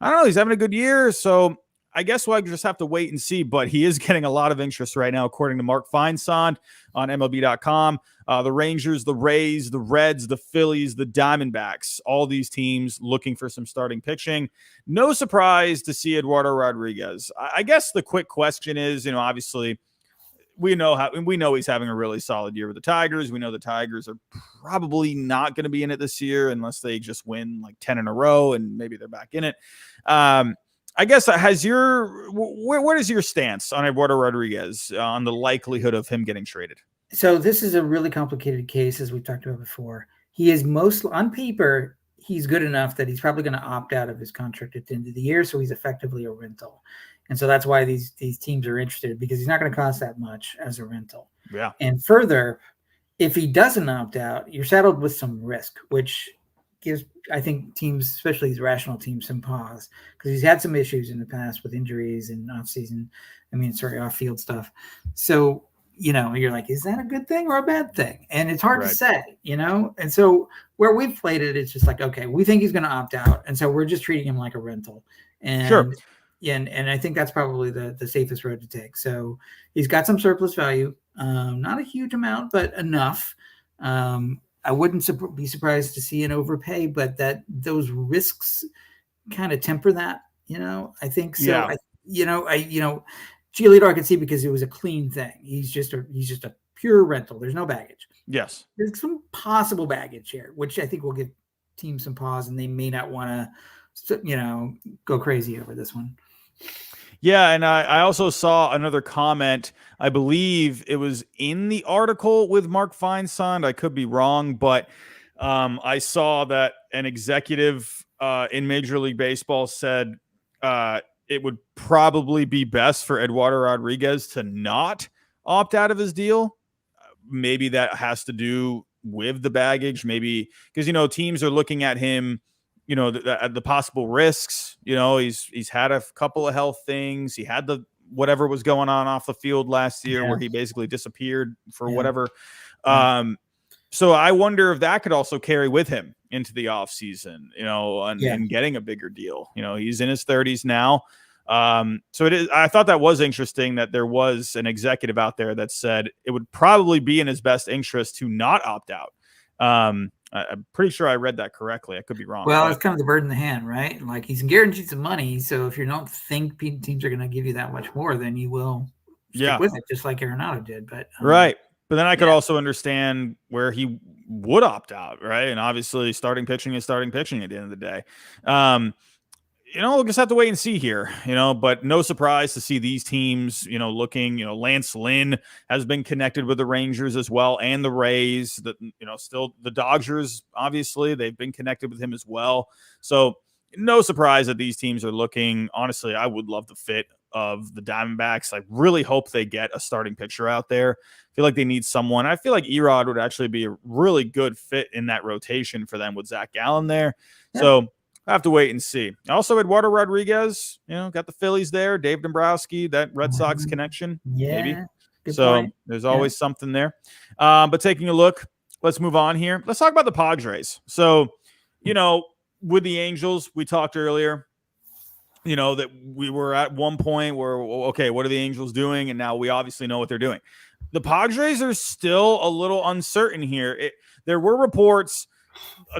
A: I don't know. He's having a good year. So I guess we'll just have to wait and see, but he is getting a lot of interest right now, according to Mark Feinsand on MLB.com. The Rangers, the Rays, the Reds, the Phillies, the Diamondbacks, all these teams looking for some starting pitching. No surprise to see Eduardo Rodriguez. I guess the quick question is, obviously, we know he's having a really solid year with the Tigers. We know the Tigers are probably not going to be in it this year unless they just win like 10 in a row and maybe they're back in it. I guess what is your stance on Eduardo Rodriguez on the likelihood of him getting traded?
B: So this is a really complicated case, as we've talked about before. He is on paper, he's good enough that he's probably going to opt out of his contract at the end of the year. So he's effectively a rental. And so that's why these teams are interested, because he's not going to cost that much as a rental.
A: Yeah.
B: And further, if he doesn't opt out, you're saddled with some risk, which gives, I think, teams, especially these rational teams, some pause, because he's had some issues in the past with injuries and off-field stuff. So, you're like, is that a good thing or a bad thing? And it's hard to say, And so where we've played it, it's just like, okay, we think he's going to opt out. And so we're just treating him like a rental. And
A: sure.
B: And I think that's probably the safest road to take. So he's got some surplus value, not a huge amount, but enough. I wouldn't be surprised to see an overpay, but those risks kind of temper that. I think so. Yeah. Giolito I could see because it was a clean thing. He's just a pure rental. There's no baggage.
A: Yes,
B: there's some possible baggage here, which I think will give teams some pause, and they may not want to, go crazy over this one.
A: Yeah, and I also saw another comment. I believe it was in the article with Mark Feinsand. I could be wrong, but I saw that an executive in Major League Baseball said it would probably be best for Eduardo Rodriguez to not opt out of his deal. Maybe that has to do with the baggage, maybe because, teams are looking at him, the possible risks. He's had a couple of health things. He had whatever was going on off the field last year where he basically disappeared for whatever. So I wonder if that could also carry with him into the offseason, and getting a bigger deal. He's in his 30s now. So I thought that was interesting that there was an executive out there that said it would probably be in his best interest to not opt out. I'm pretty sure I read that correctly. I could be wrong.
B: Well, it's kind of the bird in the hand, right? Like, he's guaranteed some money. So if you don't think teams are going to give you that much more, then you will stick with it, just like Arenado did. But
A: right. But then I could also understand where he would opt out, right? And obviously starting pitching is starting pitching at the end of the day. We'll just have to wait and see here, but no surprise to see these teams, looking, Lance Lynn has been connected with the Rangers as well, and the Rays, still the Dodgers, obviously they've been connected with him as well. So no surprise that these teams are looking. Honestly, I would love the fit of the Diamondbacks. I really hope they get a starting pitcher out there. I feel like they need someone. I feel like Erod would actually be a really good fit in that rotation for them with Zach Gallen there. Yeah. So I have to wait and see. Also, Eduardo Rodriguez, got the Phillies there. Dave Dombrowski, that Red Sox connection, maybe. So point. There's always something there. But taking a look, let's move on here. Let's talk about the Padres. So, with the Angels, we talked earlier, that we were at one point where, okay, what are the Angels doing? And now we obviously know what they're doing. The Padres are still a little uncertain here. There were reports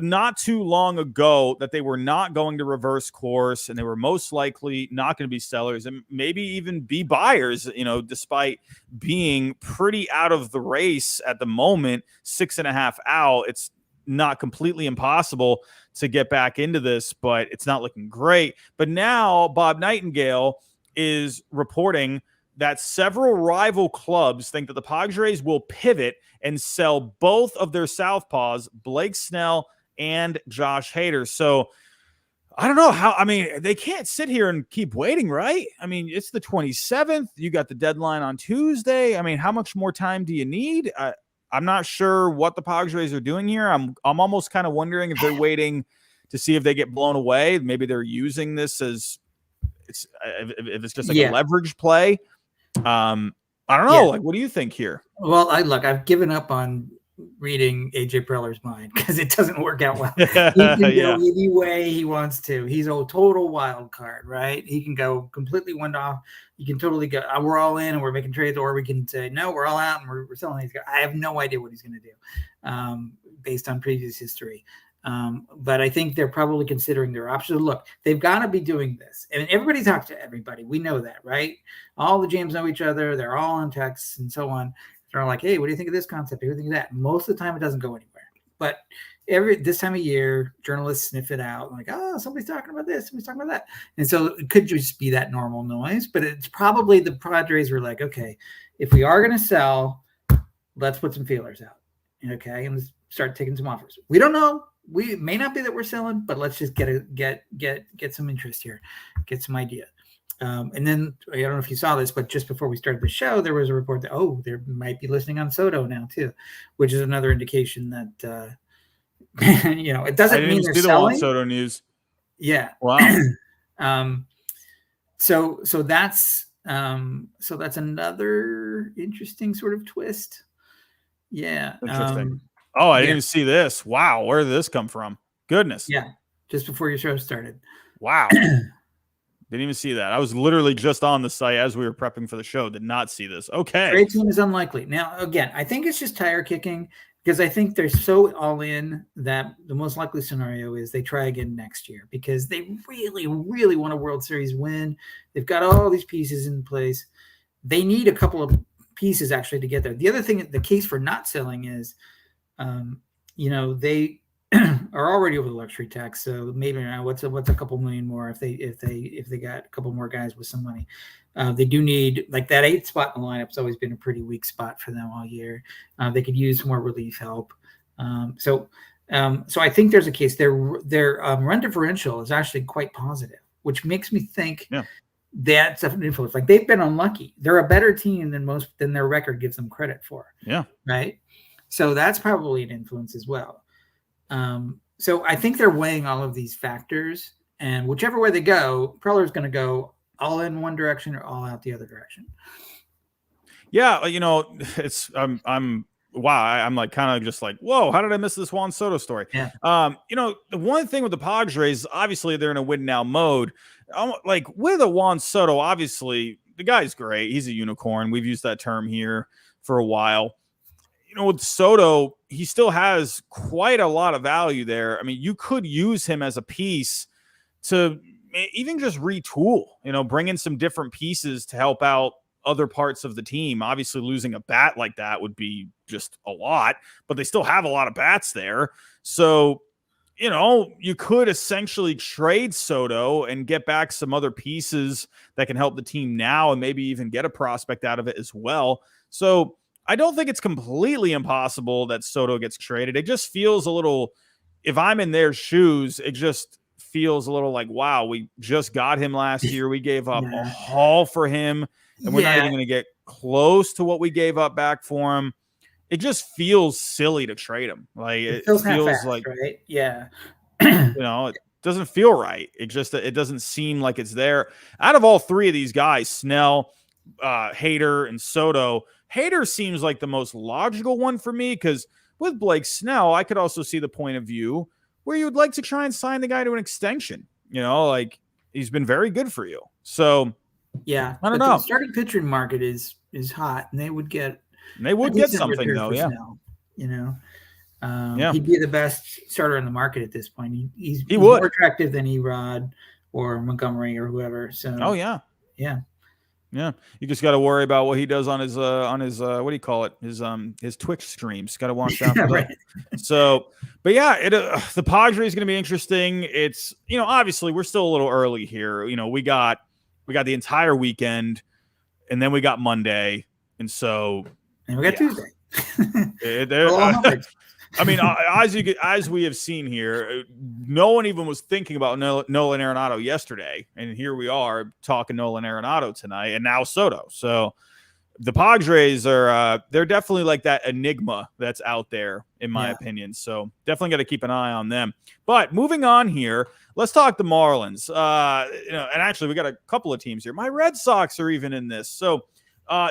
A: not too long ago that they were not going to reverse course, and they were most likely not going to be sellers and maybe even be buyers, despite being pretty out of the race at the moment, 6.5 out. It's not completely impossible to get back into this, but it's not looking great. But now Bob Nightingale is reporting that several rival clubs think that the Padres will pivot and sell both of their southpaws, Blake Snell and Josh Hader. So I don't know they can't sit here and keep waiting, right? It's the 27th. You got the deadline on Tuesday. How much more time do you need? I'm not sure what the Padres are doing here. I'm almost kind of wondering if they're waiting to see if they get blown away. Maybe they're using this as if it's just like a leverage play. I don't know. Like, what do you think here?
B: Well, I've given up on reading AJ Preller's mind because it doesn't work out well. He can go any way he wants to. He's a total wild card, right? He can go completely one off. You can totally go, we're all in and we're making trades, or we can say, no, we're all out and we're selling these guys. I have no idea what he's going to do based on previous history. But I think they're probably considering their options. Look, they've got to be doing this. And everybody talks to everybody. We know that, right? All the GMs know each other. They're all on texts and so on. They're like, hey, what do you think of this concept? What do you think of that? Most of the time, it doesn't go anywhere. But this time of year, journalists sniff it out. Like, oh, somebody's talking about this. Somebody's talking about that. And so it could just be that normal noise. But it's probably the Padres were like, okay, if we are going to sell, let's put some feelers out. Okay, and let's start taking some offers. We don't know. We may not be that we're selling, but let's just get some interest here, get some idea. And then I don't know if you saw this, but just before we started the show, there was a report that they might be listening on Soto now too, which is another indication that it doesn't mean they're selling.
A: The Soto news.
B: Yeah.
A: Wow.
B: So that's another interesting sort of twist. Yeah.
A: Interesting. I didn't even see this. Wow. Where did this come from? Goodness.
B: Yeah. Just before your show started.
A: Wow. Didn't even see that. I was literally just on the site as we were prepping for the show. Did not see this. Okay.
B: Trade team is unlikely. Now, again, I think it's just tire kicking because I think they're so all in that the most likely scenario is they try again next year because they really, really want a World Series win. They've got all these pieces in place. They need a couple of pieces actually to get there. The other thing, the case for not selling is, they are already over the luxury tax, so maybe what's a couple million more if they got a couple more guys with some money. They do need, like, that 8th spot in the lineup's always been a pretty weak spot for them all year. They could use more relief help. So I think there's a case. Their run differential is actually quite positive, which makes me think that's an influence. Like they've been unlucky. They're a better team than their record gives them credit for.
A: Yeah.
B: Right. So that's probably an influence as well. So I think they're weighing all of these factors, and whichever way they go, Preller's going to go all in one direction or all out the other direction.
A: Yeah, it's I'm like kind of just like, whoa, how did I miss this Juan Soto story?
B: Yeah.
A: The one thing with the Padres, obviously they're in a win now mode. Like with a Juan Soto, obviously the guy's great. He's a unicorn. We've used that term here for a while. With Soto, he still has quite a lot of value there. I mean, you could use him as a piece to even just retool, bring in some different pieces to help out other parts of the team. Obviously, losing a bat like that would be just a lot, but they still have a lot of bats there. So, you could essentially trade Soto and get back some other pieces that can help the team now and maybe even get a prospect out of it as well. So I don't think it's completely impossible that Soto gets traded. It just feels a little, if I'm in their shoes, it just feels a little like, wow, we just got him last year. We gave up a haul for him, and we're not even going to get close to what we gave up back for him. It just feels silly to trade him. Like it feels
B: fast,
A: like,
B: right? Yeah.
A: It doesn't feel right. It doesn't seem like it's there. Out of all three of these guys, Snell, Hader, and Soto, Hader seems like the most logical one for me, because with Blake Snell, I could also see the point of view where you would like to try and sign the guy to an extension. Like he's been very good for you. So
B: yeah,
A: I don't know.
B: The starting pitching market is hot, and they would get
A: something though. Yeah.
B: Snell, he'd be the best starter in the market at this point. He's more attractive than Erod or Montgomery or whoever. So
A: yeah.
B: Yeah,
A: you just got to worry about what he does on his what do you call it? His Twitch streams. Got to watch out for that. Right. So, but yeah, the Padres is going to be interesting. It's obviously we're still a little early here. We got the entire weekend, and then we got Monday, and
B: we got Tuesday.
A: I mean, as we have seen here, no one even was thinking about Nolan Arenado yesterday, and here we are talking Nolan Arenado tonight, and now Soto. So the Padres are they're definitely like that enigma that's out there, in my opinion. So definitely got to keep an eye on them. But moving on here, let's talk the Marlins. And actually we got a couple of teams here. My Red Sox are even in this. So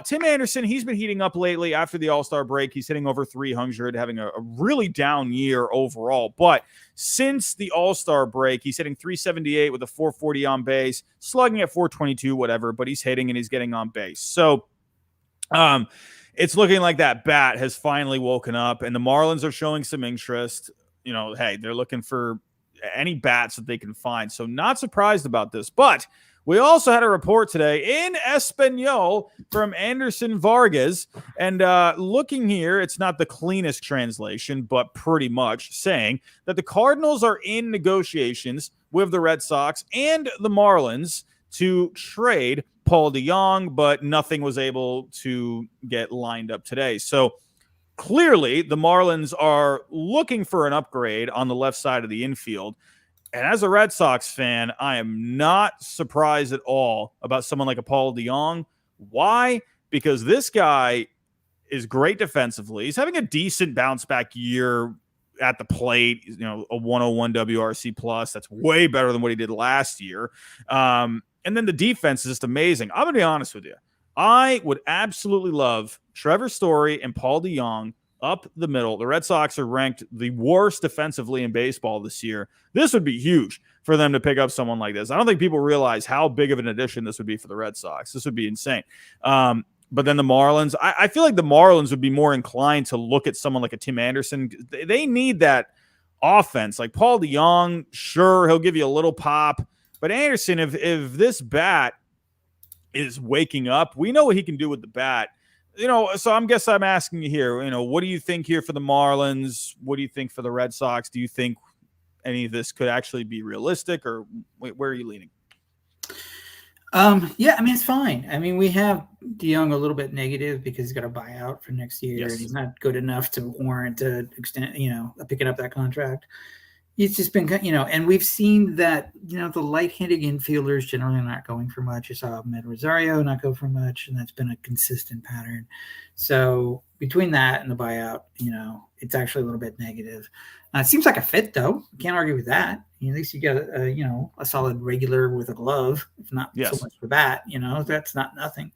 A: Tim Anderson, he's been heating up lately after the All-Star break. He's hitting over 300, having a really down year overall. But since the All-Star break, he's hitting 378 with a 440 on base, slugging at 422, whatever, but he's hitting and he's getting on base. So it's looking like that bat has finally woken up, and the Marlins are showing some interest. Hey, they're looking for any bats that they can find. So not surprised about this, but we also had a report today in Espanol from Anderson Vargas. And looking here, it's not the cleanest translation, but pretty much saying that the Cardinals are in negotiations with the Red Sox and the Marlins to trade Paul DeJong, but nothing was able to get lined up today. So clearly the Marlins are looking for an upgrade on the left side of the infield. And as a Red Sox fan, I am not surprised at all about someone like a Paul DeJong. Why? Because this guy is great defensively. He's having a decent bounce back year at the plate, a 101 WRC plus. That's way better than what he did last year. And then the defense is just amazing. I'm going to be honest with you. I would absolutely love Trevor Story and Paul DeJong up the middle. The Red Sox are ranked the worst defensively in baseball this year. This would be huge for them to pick up someone like this. I don't think people realize how big of an addition this would be for the Red Sox. This would be insane. But then the Marlins, I feel like the Marlins would be more inclined to look at someone like a Tim Anderson. They need that offense. Like Paul DeJong, sure, he'll give you a little pop. But Anderson, if this bat is waking up, we know what he can do with the bat. So I'm asking you here, what do you think here for the Marlins? What do you think for the Red Sox? Do you think any of this could actually be realistic, or where are you leaning?
B: Yeah, I mean, it's fine. I mean, we have DeJong a little bit negative because he's got a buyout for next year, and he's not good enough to warrant to extend, picking up that contract. It's just been, and we've seen that, the light-handed infielders generally not going for much. You saw Amed Rosario not go for much, and that's been a consistent pattern. So between that and the buyout, it's actually a little bit negative. It seems like a fit, though. Can't argue with that. At least you get a solid regular with a glove, if not so much for bat. That's not nothing.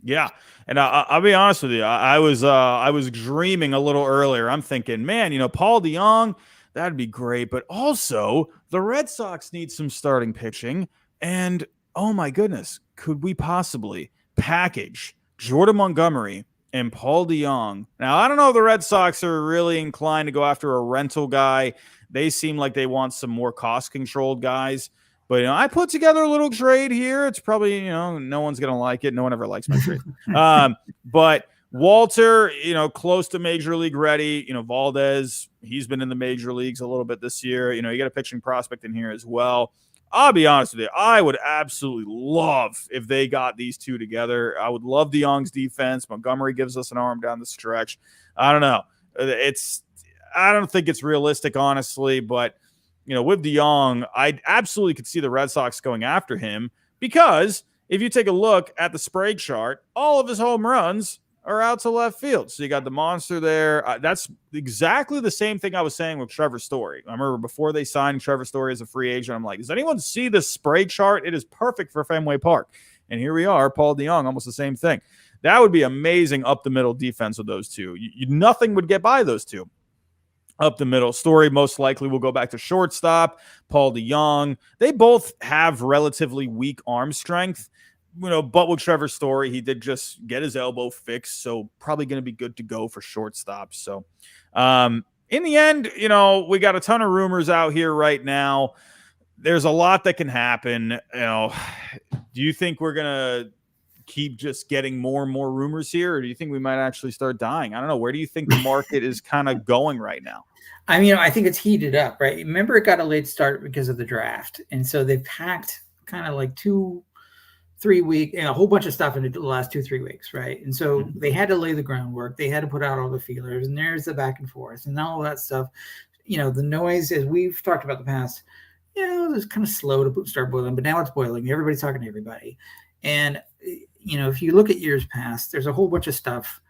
A: Yeah, and I'll be honest with you. I was dreaming a little earlier. I'm thinking, man, Paul DeJong, that'd be great. But also, the Red Sox need some starting pitching. And oh my goodness, could we possibly package Jordan Montgomery and Paul DeJong? Now, I don't know if the Red Sox are really inclined to go after a rental guy. They seem like they want some more cost-controlled guys. But I put together a little trade here. It's probably, no one's going to like it. No one ever likes my trade. But Walter, close to major league ready. Valdez, he's been in the major leagues a little bit this year. You got a pitching prospect in here as well. I'll be honest with you. I would absolutely love if they got these two together. I would love DeJong's defense. Montgomery gives us an arm down the stretch. I don't know. I don't think it's realistic, honestly, but with DeJong, I absolutely could see the Red Sox going after him because if you take a look at the spray chart, all of his home runs are out to left field. So you got the monster there. That's exactly the same thing I was saying with Trevor Story. I remember before they signed Trevor Story as a free agent, I'm like, does anyone see this spray chart? It is perfect for Fenway Park. And here we are, Paul DeJong, almost the same thing. That would be amazing up the middle defense with those two. Nothing would get by those two. Up the middle. Story most likely will go back to shortstop. Paul DeJong. They both have relatively weak arm strength, but with Trevor Story, he did just get his elbow fixed, so probably going to be good to go for shortstop. So in the end, we got a ton of rumors out here right now. There's a lot that can happen. Do you think we're going to keep just getting more and more rumors here, or do you think we might actually start dying? I don't know. Where do you think the market is kind of going right now?
B: I think it's heated up, right? Remember, it got a late start because of the draft. And so they've packed kind of like 2-3 weeks, a whole bunch of stuff into the last 2-3 weeks, right? And so they had to lay the groundwork. They had to put out all the feelers, and there's the back and forth and all that stuff. The noise, as we've talked about in the past, it's kind of slow to start boiling, but now it's boiling. Everybody's talking to everybody. And, if you look at years past, there's a whole bunch of stuff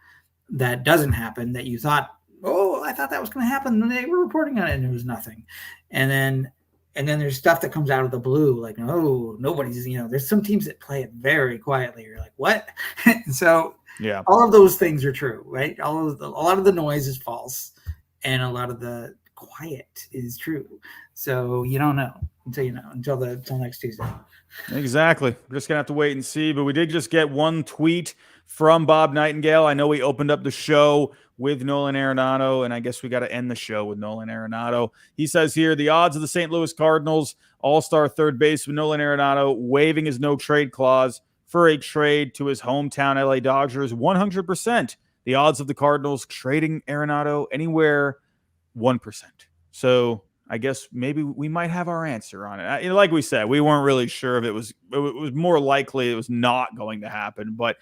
B: that doesn't happen that you thought, I thought that was going to happen. And they were reporting on it and it was nothing. And then there's stuff that comes out of the blue, like, nobody's, there's some teams that play it very quietly. You're like, what? So yeah, all of those things are true, right? A lot of the noise is false and a lot of the quiet is true. So you don't know until next Tuesday.
A: Exactly. We're just going to have to wait and see. But we did just get one tweet from Bob Nightingale. I know we opened up the show with Nolan Arenado, and I guess we got to end the show with Nolan Arenado. He says here, the odds of the St. Louis Cardinals all-star third baseman Nolan Arenado waiving his no-trade clause for a trade to his hometown LA Dodgers, 100%. The odds of the Cardinals trading Arenado anywhere, 1%. So I guess maybe we might have our answer on it. Like we said, we weren't really sure if it was more likely it was not going to happen. But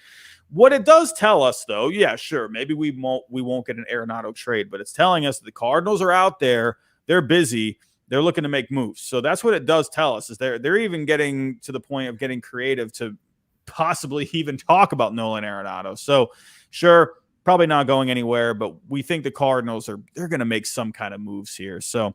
A: what it does tell us, though, yeah, sure, maybe we won't get an Arenado trade, but it's telling us that the Cardinals are out there, they're busy, they're looking to make moves. So that's what it does tell us, is they're even getting to the point of getting creative to possibly even talk about Nolan Arenado. So sure, probably not going anywhere, but we think the Cardinals they're going to make some kind of moves here. So,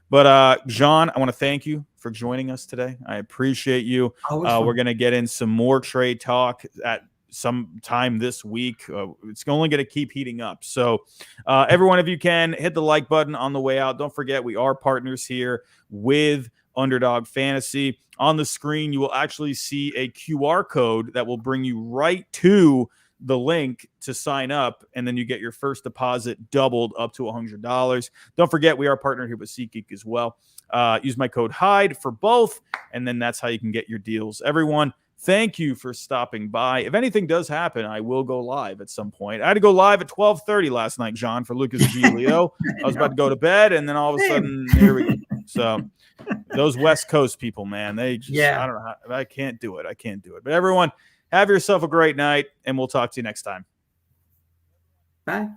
A: but John, I want to thank you for joining us today. I appreciate you. We're going to get in some more trade talk at some time this week. It's only going to keep heating up. So everyone, if you can, hit the like button on the way out. Don't forget, we are partners here with Underdog Fantasy. On the screen, you will actually see a QR code that will bring you right to the link to sign up, and then you get your first deposit doubled up to $100. Don't forget, we are partnered here with SeatGeek as well. Use my code HYDE for both, and then that's how you can get your deals. Everyone, thank you for stopping by. If anything does happen, I will go live at some point. I had to go live at 12:30 last night, John, for Lucas Giolito. I was about to go to bed, and then all of a sudden, here we go. So those West Coast people, man, they just, I don't know how, I can't do it. But everyone, have yourself a great night, and we'll talk to you next time.
B: Bye.